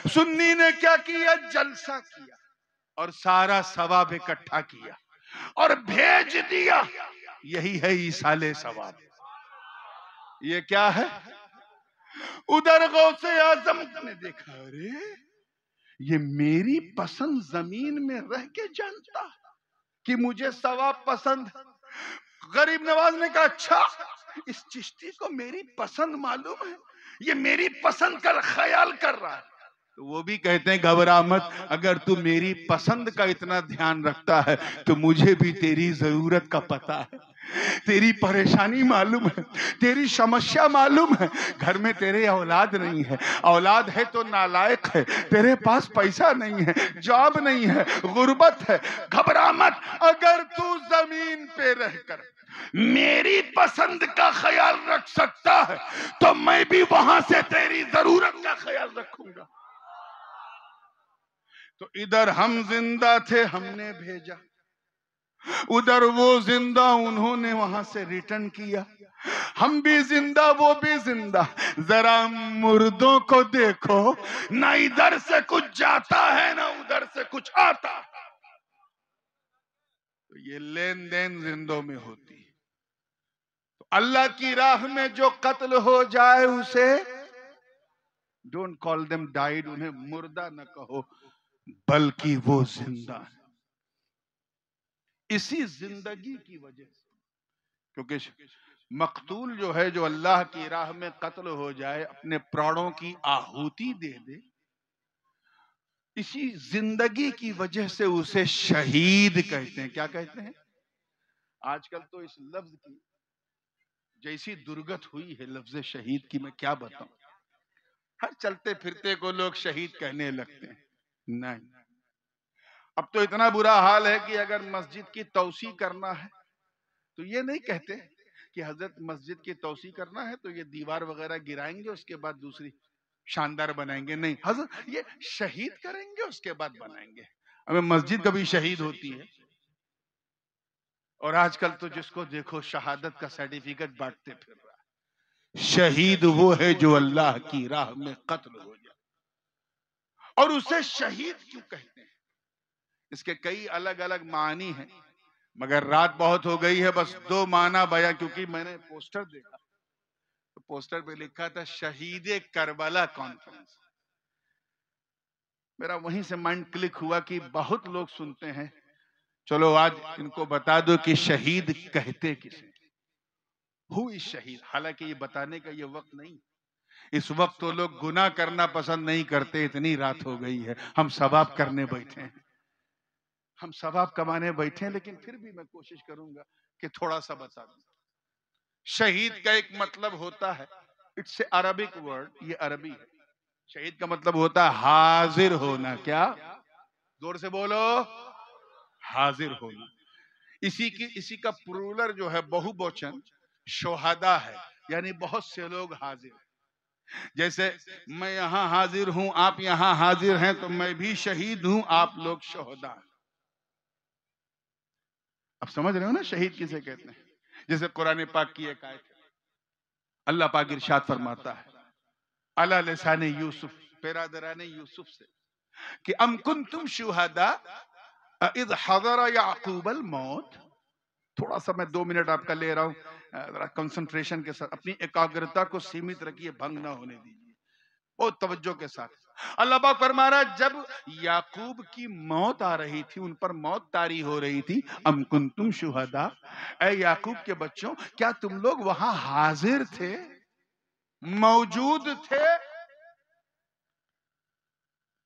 सुन्नी ने क्या किया? जलसा किया और सारा सवाब इकट्ठा किया और भेज दिया। यही है ईसाले सवाब। ये क्या है? उधर गौसे आजम ने देखा, अरे ये मेरी पसंद जमीन में रह के जानता कि मुझे सवाब पसंद। गरीब नवाज ने कहा अच्छा, इस चिश्ती को मेरी पसंद मालूम है, ये मेरी पसंद का ख्याल कर रहा है। तो वो भी कहते हैं घबरा मत, अगर तू मेरी पसंद का इतना ध्यान रखता है तो मुझे भी तेरी जरूरत का पता है, तेरी परेशानी मालूम है, तेरी समस्या मालूम है। घर में तेरे औलाद नहीं है, औलाद है तो नालायक है, तेरे पास पैसा नहीं है, जॉब नहीं है, गुर्बत है। घबरा मत, अगर तू जमीन पे रहकर मेरी पसंद का ख्याल रख सकता है तो मैं भी वहां से तेरी जरूरत का ख्याल रखूंगा। तो इधर हम जिंदा थे, हमने भेजा, उधर वो जिंदा, उन्होंने वहां से रिटर्न किया। हम भी जिंदा, वो भी जिंदा। जरा मुर्दों को देखो, ना इधर से कुछ जाता है ना उधर से कुछ आता। तो ये लेन देन जिंदों में होती है। तो अल्लाह की राह में जो कत्ल हो जाए उसे डोंट कॉल देम डाइड, उन्हें मुर्दा न कहो, बल्कि वो जिंदा है। इसी जिंदगी की वजह से, क्योंकि मकतूल जो है, जो अल्लाह की राह में कत्ल हो जाए, अपने प्राणों की आहुति दे दे, इसी जिंदगी की वजह से उसे शहीद कहते हैं। क्या कहते हैं? आजकल तो इस लफ्ज की जैसी दुर्गत हुई है लफ्ज शहीद की, मैं क्या बताऊं। हर चलते फिरते को लोग शहीद कहने लगते हैं। नहीं, अब तो इतना बुरा हाल है कि अगर मस्जिद की तौसी करना है तो ये नहीं कहते कि हजरत मस्जिद की तौसी करना है तो ये दीवार वगैरह गिराएंगे, उसके बाद दूसरी शानदार बनाएंगे। नहीं, हजरत ये शहीद करेंगे उसके बाद बनाएंगे। हमें मस्जिद कभी शहीद होती है, और आजकल तो जिसको देखो शहादत का सर्टिफिकेट बांटते फिर रहा है। शहीद वो है जो अल्लाह की राह में कत्ल हो जाए। और उसे शहीद क्यों कहते हैं? इसके कई अलग अलग मानी हैं, मगर रात बहुत हो गई है, बस दो माना बयां। क्योंकि मैंने पोस्टर देखा तो पोस्टर पे लिखा था शहीद करबला कॉन्फ्रेंस। मेरा वहीं से माइंड क्लिक हुआ कि बहुत लोग सुनते हैं, चलो आज इनको बता दो कि शहीद कहते किसे, हु इज शहीद। हालांकि ये बताने का ये वक्त नहीं, इस वक्त तो लोग गुनाह करना पसंद नहीं करते। इतनी रात हो गई है, हम सवाब करने बैठे हैं, हम सवाब कमाने बैठे हैं, लेकिन फिर भी मैं कोशिश करूंगा कि थोड़ा सा बता दूं। शहीद का एक मतलब होता है, इट्स ए अरबिक वर्ड, ये अरबी है। शहीद का मतलब होता है हाजिर होना। क्या? जोर से बोलो, हाजिर होना। इसी का प्लूरल जो है, बहुवचन, शोहदा है, यानी बहुत से लोग हाजिर हैं। जैसे मैं यहां हाजिर हूं, आप यहां हाजिर हैं, तो मैं भी शहीद हूं, आप लोग शोहदा। अब समझ रहे हो ना शहीद किसे कहते हैं? जैसे कुरान पाक की एक आयत है, अल्लाह पाक इरशाद फरमाता है अला लिसाने यूसुफ, पेरादराने यूसुफ से, कि अम कुंतुम शुहदा इज़ हज़रा याकूबल मौत। थोड़ा सा मैं 2 मिनट आपका ले रहा हूं, जरा कंसंट्रेशन के साथ अपनी एकाग्रता को सीमित रखिए, भंग ना होने दीजिए, बहुत तवज्जो के साथ। अल्लाह पाक फरमा रहा है, जब याकूब की मौत आ रही थी, उन पर मौत तारी हो रही थी, अम कुंतुम शुहदा, ए याकूब के बच्चों, क्या तुम लोग वहां हाजिर थे, मौजूद थे?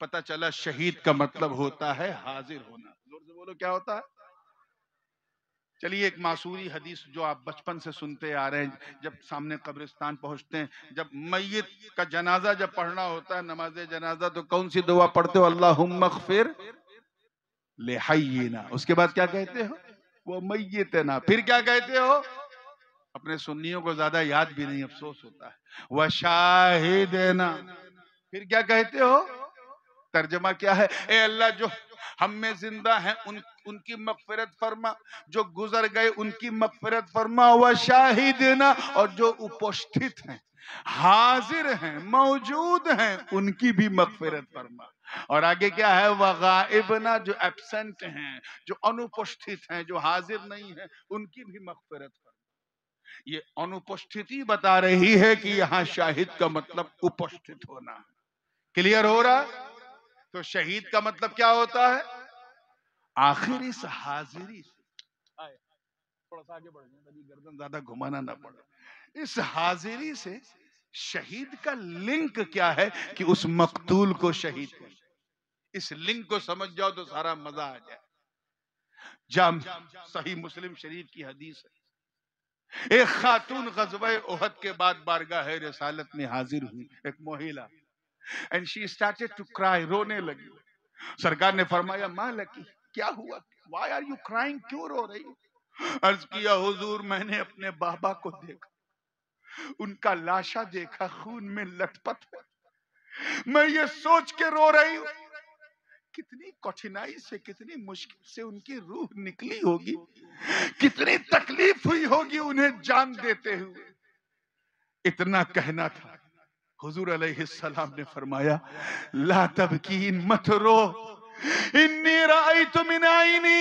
पता चला शहीद का मतलब होता है हाजिर होना। जोर से बोलो, क्या होता है? चलिए एक मासूरी हदीस जो आप बचपन से सुनते आ रहे हैं, जब सामने कब्रिस्तान पहुंचते हैं, जब मैयत का जनाजा जब पढ़ना होता है, नमाज जनाजा, तो कौन सी दुआ पढ़ते हो? अल्लाहुम्मा अग़फिर लिहय्यिना। उसके बाद क्या कहते हो? वो मैयतना। फिर क्या कहते हो? अपने सुन्नियों को ज्यादा याद भी नहीं, अफसोस होता है। वह शाहिदना। फिर क्या कहते हो? तर्जमा क्या है? ए अल्लाह, जो हम में जिंदा हैं उनकी मगफिरत फरमा, जो गुजर गए उनकी मगफिरत फरमा, व शाहिदना, और जो उपस्थित हैं, हाजिर हैं, मौजूद हैं, उनकी भी मगफिरत फरमा। और आगे क्या है? व गाइबना, जो एब्सेंट हैं, जो अनुपस्थित हैं, जो हाजिर नहीं है, उनकी भी मगफिरत फरमा। ये अनुपस्थिति बता रही है कि यहाँ शाहिद का मतलब उपस्थित होना। क्लियर हो रहा है? तो शहीद का मतलब क्या होता है? आखिर इस हाजिरी से, थोड़ा सा आगे बढ़ जाए ताकि गर्दन ज्यादा घुमाना ना पड़े, इस हाजिरी से शहीद का लिंक क्या है कि उस मकतूल को शहीद कर। इस लिंक को समझ जाओ तो सारा मजा आ जाए। जाम सही मुस्लिम शरीफ की हदीस है, एक खातून ग़ज़वा उहद के बाद बारगाह रिसालत में हाजिर हुई, एक महिला, and she started to cry, रोने लगी। सरकार ने फरमाया, माँ लकी, क्या हुआ? Why are you crying? क्यों रो रही हो? अर्ज किया, हुजूर, मैंने अपने बाबा को देखा, उनका लाशा देखा, खून में लथपथ है। मैं ये सोच के रो रही हूँ, कितनी कठिनाई से, कितनी मुश्किल से उनकी रूह निकली होगी, कितनी तकलीफ हुई होगी उन्हें जान देते हुए। इतना कहना था, हुजूर अलैहिस्सलाम ने फरमाया, ला तबकीन, मत रो, इन्नी राअयतु मिन आइनी,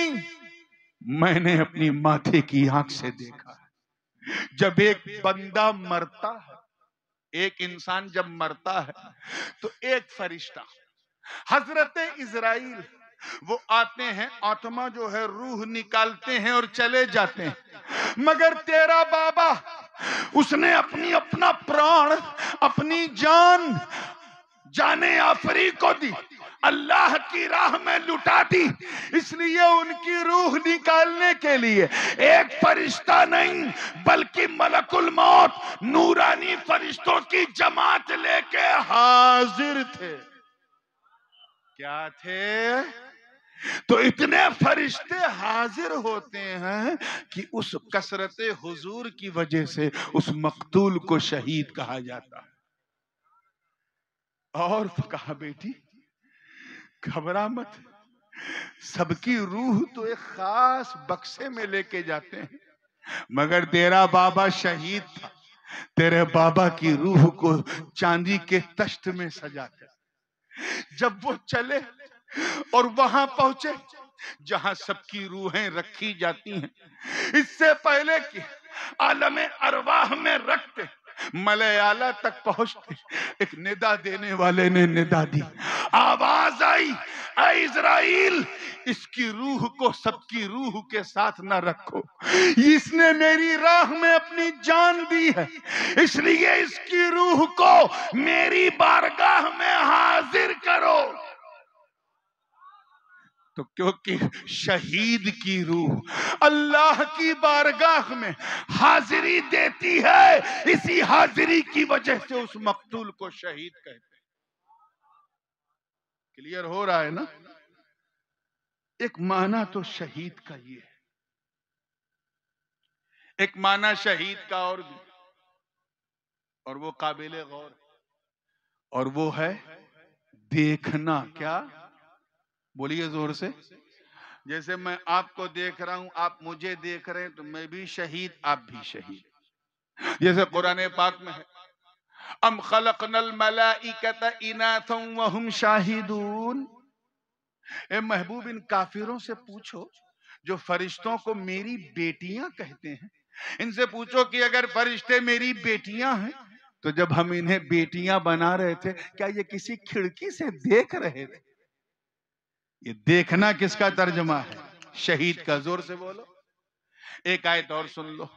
मैंने अपनी माथे की आंख से देखा है। जब एक बंदा मरता है, एक इंसान जब मरता है, तो एक फरिश्ता हजरत इजराइल वो आते हैं, आत्मा जो है रूह निकालते हैं और चले जाते हैं। मगर तेरा बाबा, उसने अपना प्राण, अपनी जान जाने आफरी को दी, अल्लाह की राह में लुटा दी। इसलिए उनकी रूह निकालने के लिए एक फरिश्ता नहीं बल्कि मलकुल मौत नूरानी फरिश्तों की जमात लेके हाजिर थे। क्या थे? तो इतने फरिश्ते हाजिर होते हैं कि उस कसरत हुजूर की वजह से उस मकतूल को शहीद कहा जाता है। और कहा, बेटी घबरा मत, सबकी रूह तो एक खास बक्से में लेके जाते हैं, मगर तेरा बाबा शहीद था, तेरे बाबा की रूह को चांदी के तख्त में सजाते। जब वो चले और वहां पहुंचे जहां सबकी रूहें रखी जाती हैं, इससे पहले कि आलमे अरवाह में रखते, मलयाला तक पहुंचते, एक निदा देने वाले ने निदा दी, आवाज आई, ऐ इज़राइल, इसकी रूह को सबकी रूह के साथ न रखो, इसने मेरी राह में अपनी जान दी है, इसलिए इसकी रूह को मेरी बारगाह में हाजिर करो। तो क्योंकि शहीद की रूह अल्लाह की बारगाह में हाजिरी देती है, इसी हाजिरी की वजह से उस मकतूल को शहीद कहते हैं। क्लियर हो रहा है ना? एक माना तो शहीद का ये है, एक माना शहीद का और भी, और वो काबिले गौर। और वो है देखना। क्या? बोलिए जोर से। जैसे मैं आपको देख रहा हूं, आप मुझे देख रहे हैं, तो मैं भी शहीद, आप भी शहीद। जैसे कुरान पाक में है, अम खलकनल मलाइकता इनाथम व हुम शाहिदून। ए महबूब, इन काफिरों से पूछो जो फरिश्तों को मेरी बेटियां कहते हैं, इनसे पूछो कि अगर फरिश्ते मेरी बेटियां हैं तो जब हम इन्हें बेटियां बना रहे थे, क्या ये किसी खिड़की से देख रहे थे? ये देखना किसका तर्जमा है? शहीद का। जोर से बोलो। एक आयत और सुन लो,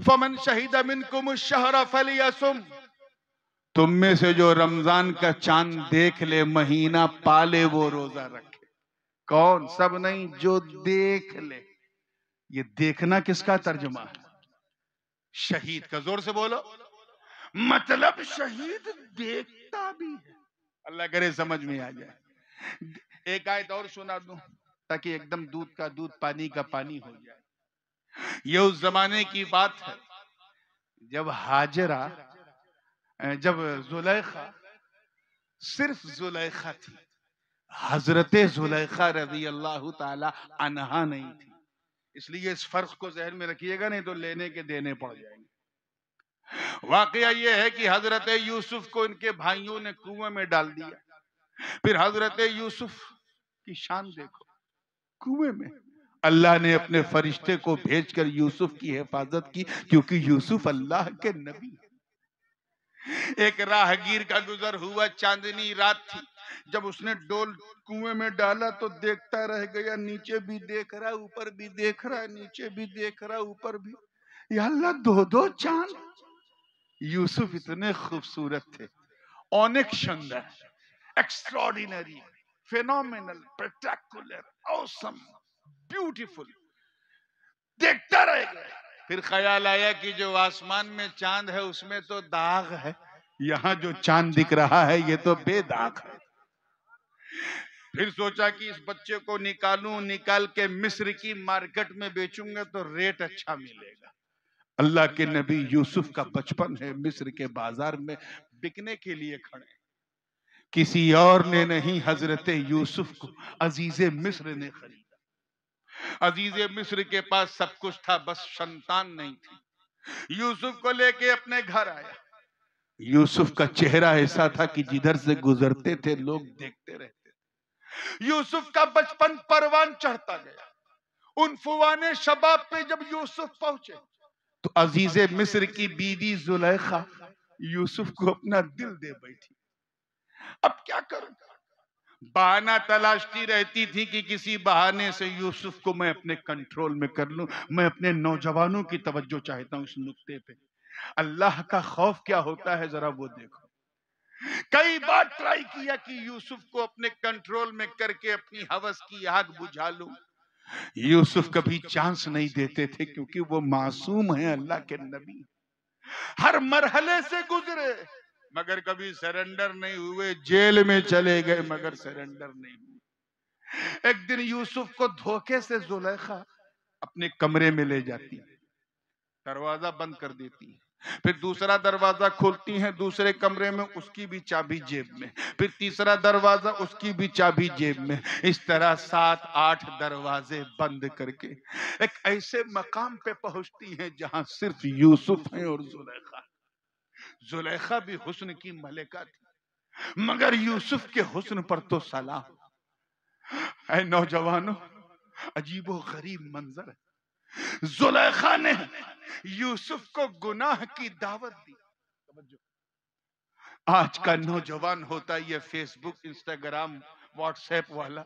फमन शहीद मिनकुम अश-शहर फलियसुम। तुम में से जो रमजान का चांद देख ले, महीना पाले, वो रोजा रखे। कौन? सब नहीं, जो देख ले। ये देखना किसका तर्जुमा है? शहीद का। जोर से बोलो। मतलब शहीद देखता भी है। अल्लाह करे समझ में आ जाए। एक आयत और सुना दूं ताकि एकदम दूध का दूध, पानी का पानी हो जाए। ये उस जमाने की बात है जब हाजरा, जब जुलेखा, सिर्फ जुलेखा थी, हजरते जुलेखा रजी अल्लाह ताला अन्हा नहीं थी। इसलिए इस फर्क को जहन में रखिएगा, नहीं तो लेने के देने पड़ जाएंगे। वाकया यह है कि हजरत यूसुफ को इनके भाइयों ने कुएं में डाल दिया। फिर हजरत यूसुफ की शान देखो, कुएं में अल्लाह ने अपने फरिश्ते को भेजकर यूसुफ की हिफाजत की, क्योंकि यूसुफ अल्लाह के नबी। एक राहगीर का गुजर हुआ, चांदनी रात थी, जब उसने डोल कुएं में डाला तो देखता रह गया, नीचे भी देख रहा, ऊपर भी देख रहा, नीचे भी देख रहा, ऊपर भी। या अल्लाह, दो दो चांद। यूसुफ इतने खूबसूरत थे, ऑनिक सुंदर, extraordinary, phenomenal, spectacular, awesome, beautiful. देखता रह गया। फिर ख्याल आया कि जो आसमान में चांद है उसमें तो दाग है, यहाँ जो चांद दिख रहा है ये तो बेदाग है। फिर सोचा कि इस बच्चे को निकालूं, निकाल के मिस्र की मार्केट में बेचूंगा तो रेट अच्छा मिलेगा। अल्लाह के नबी यूसुफ का बचपन है, मिस्र के बाजार में बिकने के लिए खड़े। किसी और ने नहीं, हजरत यूसुफ को अजीजे मिस्र ने खरीदा। अजीजे मिस्र के पास सब कुछ था, बस संतान नहीं थी। यूसुफ को लेके अपने घर आया। यूसुफ का चेहरा ऐसा था कि जिधर से गुजरते थे लोग देखते रहते थे। यूसुफ का बचपन परवान चढ़ता गया। उन फुवाने शबाब पे जब यूसुफ पहुंचे तो अजीजे मिस्र की बीवी जुलेखा यूसुफ को अपना दिल दे बैठी। अब क्या करूं? बहाना तलाशती रहती थी कि किसी बहाने से यूसुफ को मैं अपने कंट्रोल में कर लूं। मैं अपने नौजवानों की तवज्जो चाहता हूं इस नुक्ते पे। अल्लाह का खौफ क्या होता है जरा वो देखो। कई बार ट्राई किया कि यूसुफ को अपने कंट्रोल में करके अपनी हवस की आग बुझा लूं। यूसुफ कभी चांस नहीं देते थे, क्योंकि वो मासूम है, अल्लाह के नबी। हर मरहले से गुजरे मगर कभी सरेंडर नहीं हुए। जेल में चले गए मगर सरेंडर नहीं हुए। एक दिन यूसुफ को धोखे से जुलेखा अपने कमरे में ले जाती है, दरवाजा बंद कर देती है। फिर दूसरा दरवाजा खोलती हैं, दूसरे कमरे में उसकी भी चाबी जेब में। फिर तीसरा दरवाजा, उसकी भी चाबी जेब में। इस तरह 7-8 दरवाजे बंद करके एक ऐसे मकाम पे पहुंचती हैं जहां सिर्फ यूसुफ है और जुलेखा। जुलेखा भी हुस्न की मलिका थी, मगर यूसुफ के हुस्न पर तो सलाम। ऐ नौजवानों, अजीबो गरीब मंजर है। जुलेखा ने यूसुफ को गुनाह की दावत दी। आज का नौजवान होता ये फेसबुक, इंस्टाग्राम, व्हाट्सएप वाला,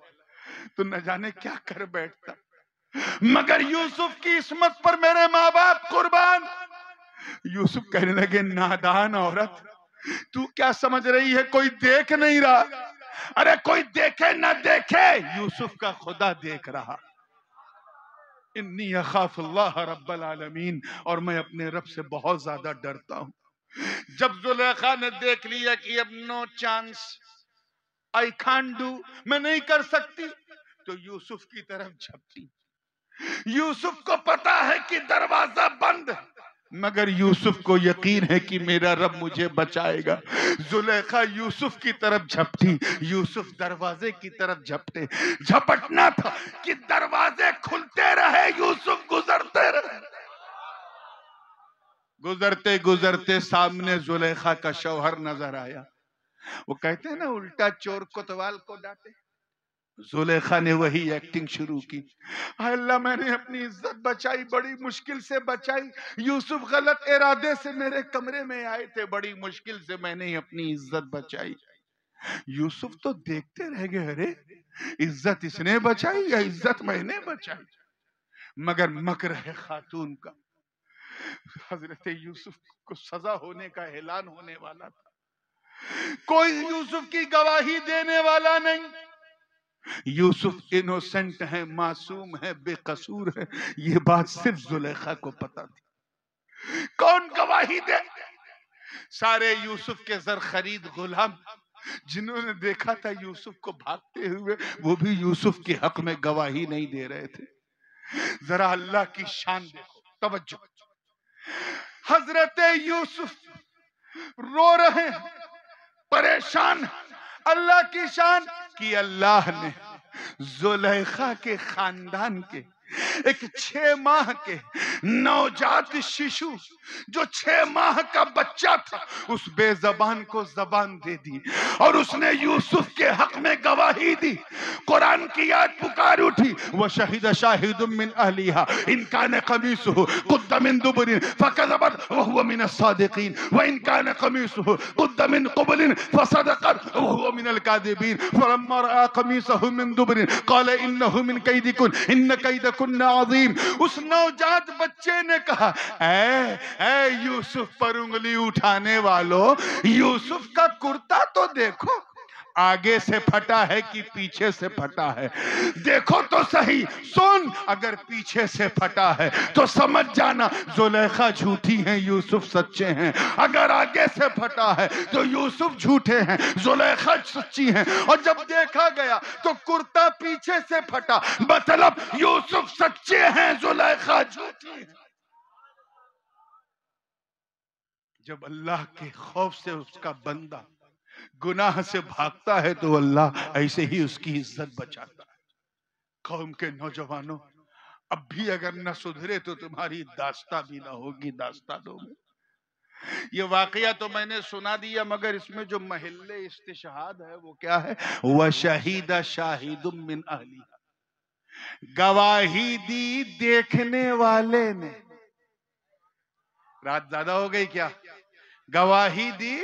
तो न जाने क्या कर बैठता। मगर यूसुफ की इस्मत पर मेरे माँ बाप कुर्बान। यूसुफ कहने लगे, नादान औरत, तू क्या समझ रही है कोई देख नहीं रहा? अरे कोई देखे न देखे, यूसुफ का खुदा देख रहा। इन्नी अखाफुल्लाह रब्बल आलमीन, और मैं अपने रब से बहुत ज्यादा डरता हूं। जब जुलेखा ने देख लिया कि अब no chance, I can't do, मैं नहीं कर सकती, तो यूसुफ की तरफ झपटी। यूसुफ को पता है कि दरवाजा बंद है, मगर यूसुफ को यकीन है कि मेरा रब मुझे बचाएगा। जुलेखा यूसुफ की तरफ झपटी, यूसुफ दरवाजे की तरफ झपटे। झपटना था कि दरवाजे खुलते रहे, यूसुफ गुजरते रहे। गुजरते गुजरते सामने जुलेखा का शौहर नजर आया। वो कहते हैं ना, उल्टा चोर कोतवाल को डांटे। जुलेखा ने वही एक्टिंग शुरू की। अल्लाह, मैंने अपनी इज्जत बचाई, बड़ी मुश्किल से बचाई। यूसुफ गलत इरादे से मेरे कमरे में आए थे, बड़ी मुश्किल से मैंने अपनी इज्जत बचाई। यूसुफ तो देखते रह गए, अरे इज्जत इसने बचाई या इज्जत मैंने बचाई। मगर मकर है खातून का। हजरत यूसुफ को सजा होने का ऐलान होने वाला था, कोई यूसुफ की गवाही देने वाला नहीं। यूसुफ इनोसेंट है, मासूम है, बेकसूर है, ये बात सिर्फ जुलेखा को पता थी। कौन गवाही दे? सारे यूसुफ के जर खरीद गुलाम जिन्होंने देखा था यूसुफ को भागते हुए, वो भी यूसुफ के हक में गवाही नहीं दे रहे थे। जरा अल्लाह की शान देखो, तवज्जो। हजरत यूसुफ रो रहे हैं, परेशान। अल्लाह की शान कि अल्लाह ने जुलेखा के खानदान के एक 6 माह के नवजात शिशु, जो 6 माह का बच्चा था, उस बेजबान को जबान दे दी और उसने यूसुफ के हक में गवाही दी। कुरान की याद पुकार उठी, वह शहीद शाहिदुम मिन अहलिहा इन कान कमीसुहु कुद्द मिन दुबरिन फकज़बत व हुवा मिन अस्सादिकीन व इन कान कमीसुहु कुद्द मिन क़ुबलिन फसदक़त व हुवा मिन अल-काज़िबीन फलम्मा रआ कमीसहु मिन दुबरिन क़ाल इन्नहु मिन कैदिकुन इन कैदकुन अज़ीम। उस नवजात बच्चे ने कहा, ऐ यूसुफ पर उंगली उठाने वालों, यूसुफ का कुर्ता तो देखो, आगे से फटा है कि पीछे से फटा है, देखो तो सही। सुन, अगर पीछे से फटा है तो समझ जाना जुलेखा झूठी है, यूसुफ सच्चे हैं। अगर आगे से फटा है तो यूसुफ झूठे हैं, जुलेखा सच्ची हैं। और जब देखा गया तो कुर्ता पीछे से फटा, मतलब यूसुफ सच्चे हैं, जुलेखा झूठी है। जब अल्लाह के खौफ से उसका बंदा गुनाह से भागता है तो अल्लाह ऐसे ही उसकी इज्जत बचाता है। कौम के नौजवानों, अब भी अगर न सुधरे तो तुम्हारी दास्ता भी ना होगी दास्तानों में। ये वाकया तो मैंने सुना दिया, मगर इसमें जो महल्ले इस्तिशहाद है वो क्या है? वह शहीदा शाहिदुम मिन अहलिहा, गवाही दी देखने वाले ने। रात ज्यादा हो गई क्या? गवाही दी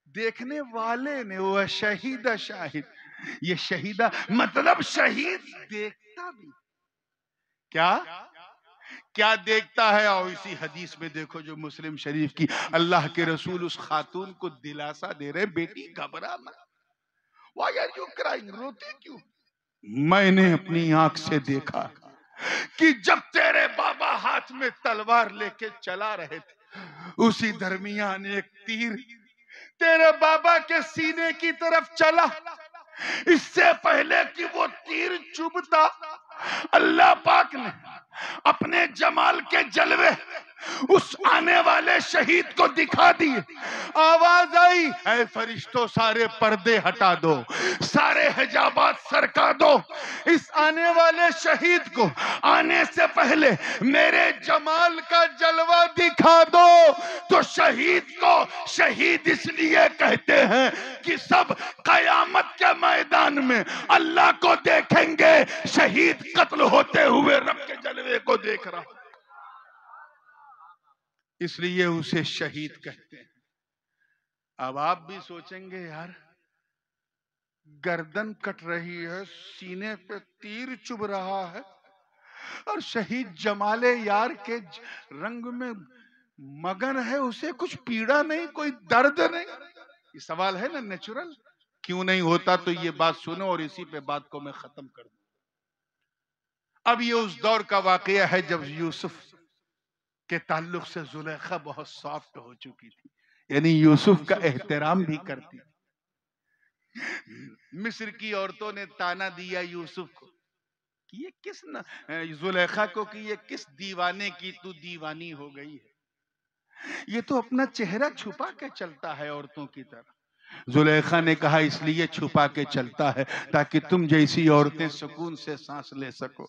देखने वाले ने, वह शहीदा शाहिद। ये शहीदा मतलब शहीद देखता भी। क्या क्या देखता है? और इसी हदीस में देखो जो मुस्लिम शरीफ की, अल्लाह के रसूल उस खातून को दिलासा दे रहे, बेटी घबरा मत, व्हाई आर यू क्राइंग, रोते क्यों? मैंने अपनी आंख से देखा कि जब तेरे बाबा हाथ में तलवार लेके चला रहे थे, उसी दरमियान एक तीर तेरे बाबा के सीने की तरफ चला। इससे पहले कि वो तीर चुभता, अल्लाह पाक ने अपने जमाल के जलवे उस आने वाले शहीद को दिखा दिए। आवाज आई, ऐ फरिश्तों सारे पर्दे हटा दो, सारे हिजाबात सरका दो, इस आने वाले शहीद को आने से पहले मेरे जमाल का जलवा दिखा दो। तो शहीद को शहीद इसलिए कहते हैं कि सब कयामत के मैदान में अल्लाह को देखेंगे, शहीद कत्ल होते हुए रब के जलवे को देख रहा, इसलिए उसे शहीद कहते हैं। अब आप भी सोचेंगे, यार गर्दन कट रही है, सीने पे तीर चुभ रहा है, और शहीद जमाले यार के रंग में मगन है, उसे कुछ पीड़ा नहीं, कोई दर्द नहीं। ये सवाल है ना नेचुरल, क्यों नहीं होता? तो ये बात सुनो और इसी पे बात को मैं खत्म कर दूं। अब ये उस दौर का वाकया है जब यूसुफ के ताल्लुक से जुलेखा बहुत सॉफ्ट हो चुकी थी, यानी यूसुफ का एहतराम भी करती थी। मिस्र की औरतों ने ताना दिया यूसुफ को, कि ये किस न जुलेखा को कि ये किस दीवाने की तू दीवानी हो गई है, ये तो अपना चेहरा छुपा के चलता है औरतों की तरह। जुलेखा ने कहा इसलिए छुपा के चलता है ताकि तुम जैसी औरतें सुकून से सांस ले सको।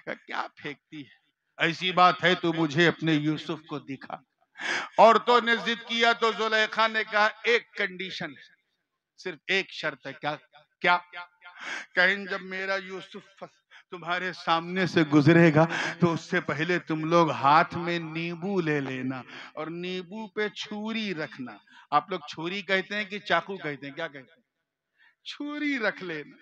क्या फेंकती है, ऐसी बात है तो मुझे अपने यूसुफ को दिखा। औरतों ने जिद किया तो जुलेखा ने कहा एक कंडीशन है, सिर्फ एक शर्त है। क्या क्या? कहीं जब मेरा यूसुफ तुम्हारे सामने से गुजरेगा तो उससे पहले तुम लोग हाथ में नींबू ले लेना और नींबू पे छुरी रखना। आप लोग छुरी कहते हैं कि चाकू कहते हैं? क्या कहते हैं? छुरी रख लेना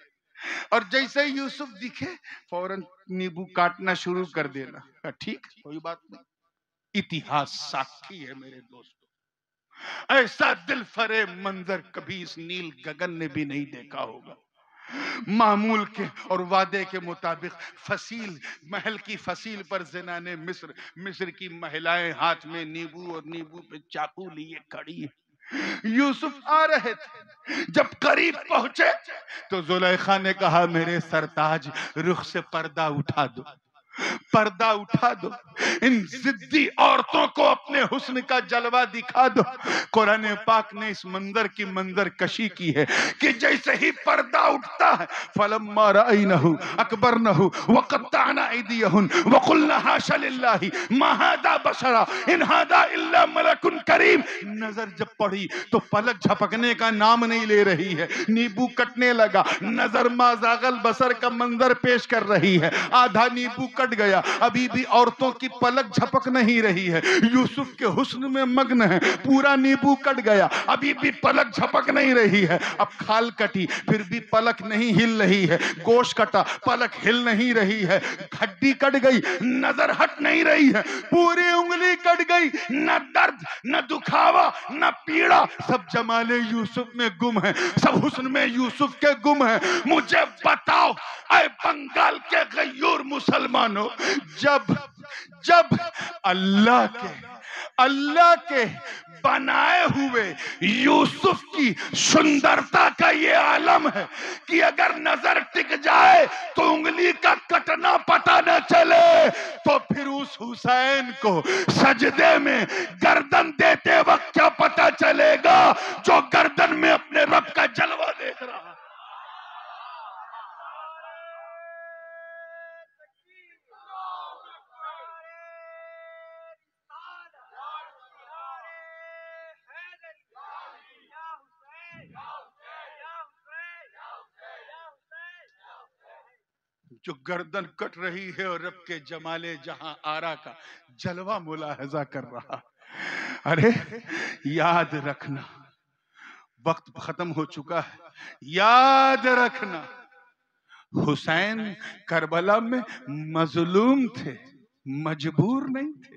और जैसे ही यूसुफ दिखे फौरन नींबू काटना शुरू कर देना। ठीक, कोई बात नहीं। इतिहास साक्षी है मेरे दोस्तों, ऐसा दिल फरेब मंजर कभी इस नील गगन ने भी नहीं देखा होगा। मामूल के और वादे के मुताबिक फसील महल की फसील पर जना ने मिस्र की महिलाएं हाथ में नींबू और नींबू पे चाकू लिए खड़ी है। यूसुफ आ रहे थे, जब करीब पहुंचे तो जुलेखा ने कहा मेरे सरताज रुख से पर्दा उठा दो, पर्दा उठा दो, इन जिद्दी औरतों को अपने हुस्न का जलवा दिखा दो। कुरान पाक ने इस मंजर की मंजर कशी की है कि जैसे ही पर्दा उठता है फलम्मा रअयनहु अकबरनहु वक़त्तअना अयदियहुन वक़ुलना हाशा लिल्लाहि मा हादा बशरा इन हादा इल्ला मलकुन करीम। नजर जब पड़ी तो पलक झपकने का नाम नहीं ले रही है, नींबू कटने लगा। नजर माज़ागल बसर का मंजर पेश कर रही है, आधा नींबू कट गया, अभी भी औरतों की पलक झपक नहीं रही है। यूसुफ के हुस्न में मग्न है, पूरा नींबू कट गया, अभी भी पलक झपक नहीं रही है। अब खाल कटी फिर भी पलक नहीं हिल रही है, गोश्त कटा पलक हिल नहीं रही है, हड्डी कट गई नजर हट नहीं रही है, पूरी उंगली कट गई, न दर्द न दुखावा न पीड़ा, सब जमाले यूसुफ में गुम है, सब हुस्न में यूसुफ के गुम है। मुझे बताओ ऐ बंगाल के गयूर मुसलमानों, जब जब अल्लाह के बनाए हुए यूसुफ की सुंदरता का ये आलम है कि अगर नजर टिक जाए तो उंगली का कटना पता न चले, तो फिर उस हुसैन को सजदे में गर्दन देते वक्त क्या पता चलेगा जो गर्दन में अपने रब का जलवा देख रहा है। जो गर्दन कट रही है और रब के जमाले जहां आरा का जलवा मुलाहजा कर रहा। अरे याद रखना, वक्त खत्म हो चुका है, याद रखना हुसैन करबला में मजलूम थे, मजबूर नहीं थे।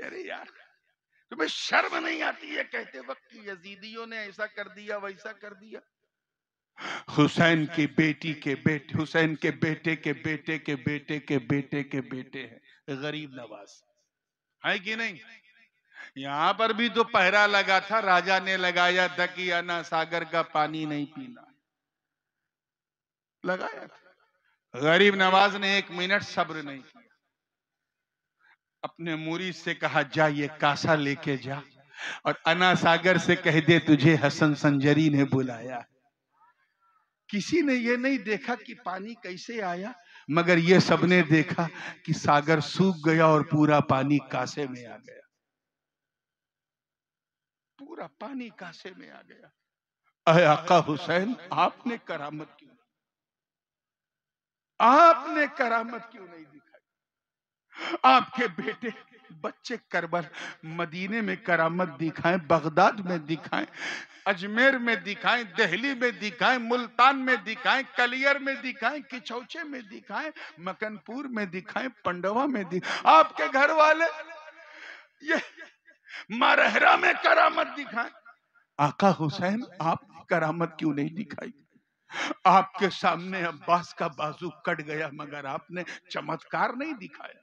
अरे यार तुम्हें शर्म नहीं आती है कहते वक्त कि यजीदियों ने ऐसा कर दिया वैसा कर दिया? हुसैन की बेटी के बेटे, हुसैन के बेटे के बेटे के बेटे के बेटे के बेटे है गरीब नवाज, है कि नहीं? यहाँ पर भी तो पहरा लगा था, राजा ने लगाया था कि अन्ना सागर का पानी नहीं पीना, लगाया था। गरीब नवाज ने 1 मिनट सब्र नहीं किया, अपने मुरीद से कहा जा ये कासा लेके जा और अन्ना सागर से कह दे तुझे हसन संजरी ने बुलाया। किसी ने ये नहीं देखा कि पानी कैसे आया, मगर ये सबने देखा कि सागर सूख गया और पूरा पानी कासे में आ गया, पूरा पानी कासे में आ गया। अरे आका हुसैन आपने करामत क्यों, आपने करामत क्यों नहीं दिखाई? आपके बेटे बच्चे करबल मदीने में करामत दिखाएं, बगदाद में दिखाएं, अजमेर में दिखाएं, दिल्ली में दिखाएं, मुल्तान में दिखाएं, कलियर में दिखाएं, किचौचे में दिखाएं, मकनपुर में दिखाएं, पंडवा में दिखाएं, आपके घर वाले ये मरहरा में करामत दिखाएं। आका हुसैन आप करामत क्यों नहीं दिखाई? आपके सामने अब्बास का बाजू कट गया मगर आपने चमत्कार नहीं दिखाया।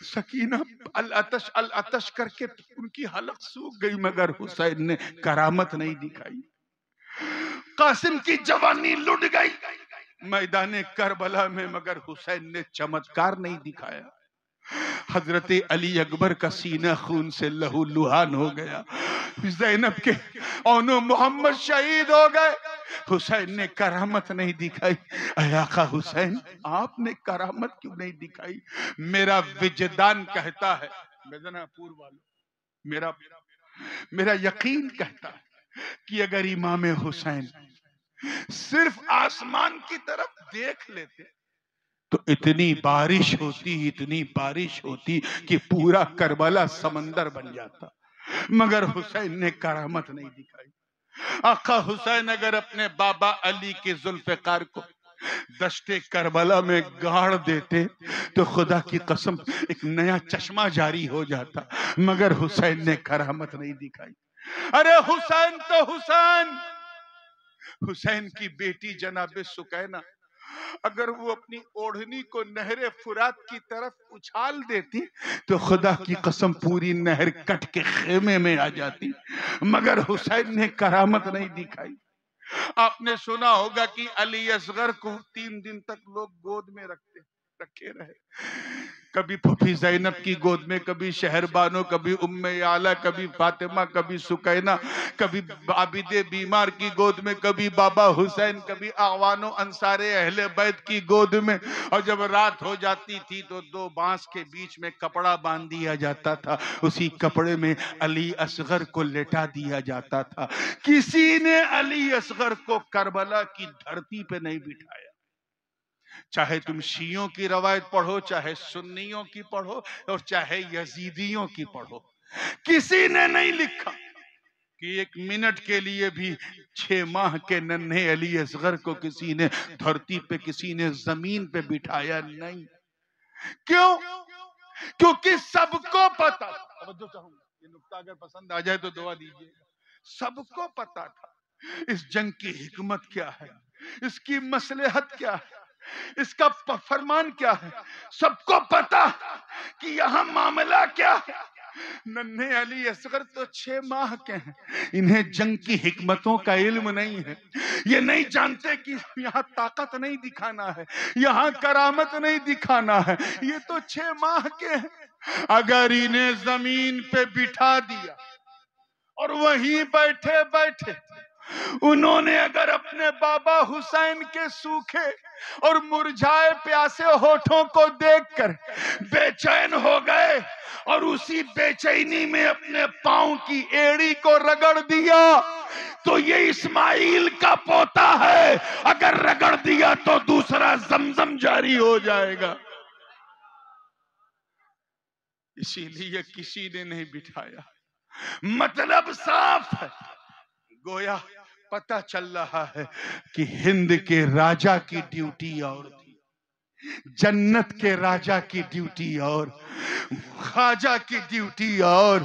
सकीना अल अतश करके उनकी हलक सूख गई मगर हुसैन ने करामत नहीं दिखाई। कासिम की जवानी लुट गई, मैदान करबला में, मगर हुसैन ने चमत्कार नहीं दिखाया। हजरत अली अकबर का सीना खून से लहू लुहान हो गया। ज़ैनब के औनो मोहम्मद शहीद हो गए। हुसैन ने करामत नहीं दिखाई। ऐ आका हुसैन, आपने करामत क्यों नहीं दिखाई? मेरा विजदान कहता है, मिदनापुर वालों, मेरा मेरा यकीन कहता है कि अगर इमाम हुसैन सिर्फ आसमान की तरफ देख लेते तो इतनी बारिश होती, इतनी बारिश होती कि पूरा करबला समंदर बन जाता। मगर हुसैन ने करामत नहीं दिखाई। आका हुसैन अगर अपने बाबा अली के जुल्फ़िकार को दश्ते करबला में गाड़ देते तो खुदा की कसम एक नया चश्मा जारी हो जाता। मगर हुसैन ने करामत नहीं दिखाई। अरे हुसैन तो हुसैन, हुसैन की बेटी जनाबे सुकैना अगर वो अपनी ओढ़नी को नहरे फुरात की तरफ उछाल देती तो खुदा की कसम पूरी नहर कट के खेमे में आ जाती। मगर हुसैन ने करामत नहीं दिखाई। आपने सुना होगा कि अली असगर को 3 दिन तक लोग गोद में रखे रहे। कभी फूफी ज़ैनब की गोद में, कभी शहरबानो, कभी उम्मे आला, कभी फातिमा, कभी सुकैना, कभी आबिदे बीमार की गोद में, कभी बाबा हुसैन, कभी आवानो अंसारे अहले बैत की गोद में। और जब रात हो जाती थी तो 2 बांस के बीच में कपड़ा बांध दिया जाता था, उसी कपड़े में अली असगर को लेटा दिया जाता था। किसी ने अली असगर को करबला की धरती पे नहीं बिठाया। चाहे तुम शियों की रवायत पढ़ो, चाहे सुन्नियों की पढ़ो, और चाहे यजीदियों की पढ़ो, किसी ने नहीं लिखा कि 1 मिनट के लिए भी 6 माह के नन्हे अली असगर को किसी ने धरती पे, किसी ने जमीन पे बिठाया नहीं। क्यों? क्योंकि सबको पता था। ये नुक्ता अगर पसंद आ जाए तो दुआ दीजिए। सबको पता था इस जंग की हिकमत क्या है, इसकी मसलहत क्या है, इसका फरमान क्या है। सबको पता कि यहाँ मामला क्या है। नन्हे अली असगर तो 6 माह के हैं। इन्हें जंग की हिकमतों का इल्म नहीं है। ये नहीं जानते कि यहाँ ताकत नहीं दिखाना है, यहाँ करामत नहीं दिखाना है। ये तो 6 माह के हैं। अगर इन्हें जमीन पे बिठा दिया और वहीं बैठे बैठे उन्होंने अगर अपने बाबा हुसैन के सूखे और मुरझाए प्यासे होठों को देखकर बेचैन हो गए और उसी बेचैनी में अपने पांव की एड़ी को रगड़ दिया, तो ये इस्माइल का पोता है। अगर रगड़ दिया तो दूसरा जमजम जारी हो जाएगा। इसीलिए किसी ने नहीं बिठाया। मतलब साफ है, गोया पता चल रहा है कि हिंद के राजा की ड्यूटी और थी, जन्नत के राजा की ड्यूटी और, ख्वाजा की ड्यूटी और,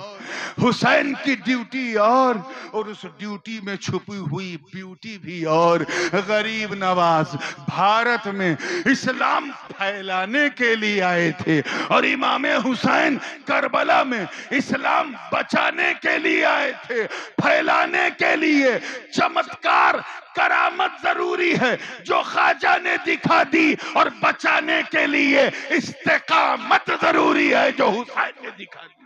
हुसैन की ड्यूटी और उस ड्यूटी में छुपी हुई ब्यूटी भी और। गरीब नवाज भारत में इस्लाम फैलाने के लिए आए थे और इमाम हुसैन करबला में इस्लाम बचाने के लिए आए थे, फैलाने के लिए। चमत्कार करामत जरूरी है जो ख्वाजा ने दिखा दी, और बचाने के लिए इस्तेकामत जरूरी है जो हुसैन ने दिखा दी।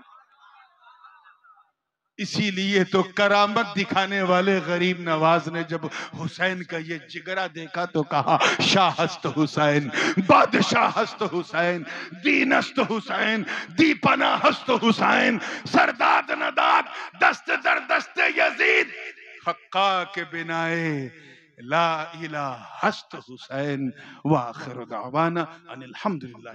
इसीलिए तो करामत दिखाने वाले गरीब नवाज ने जब हुसैन का ये जिगरा देखा तो कहा, शाहस्त हुसैन, बादशाहस्त हुसैन, दीनस्त हुसैन, दीपनाहस्त हुसैन, सरदाद नदाद, दस्त दर दस्त यजीद, हक्का के बिनाए ला इलाहा हस्त हुसैन। व आखिर दावाना अनिल हम्दुलिल्लाह।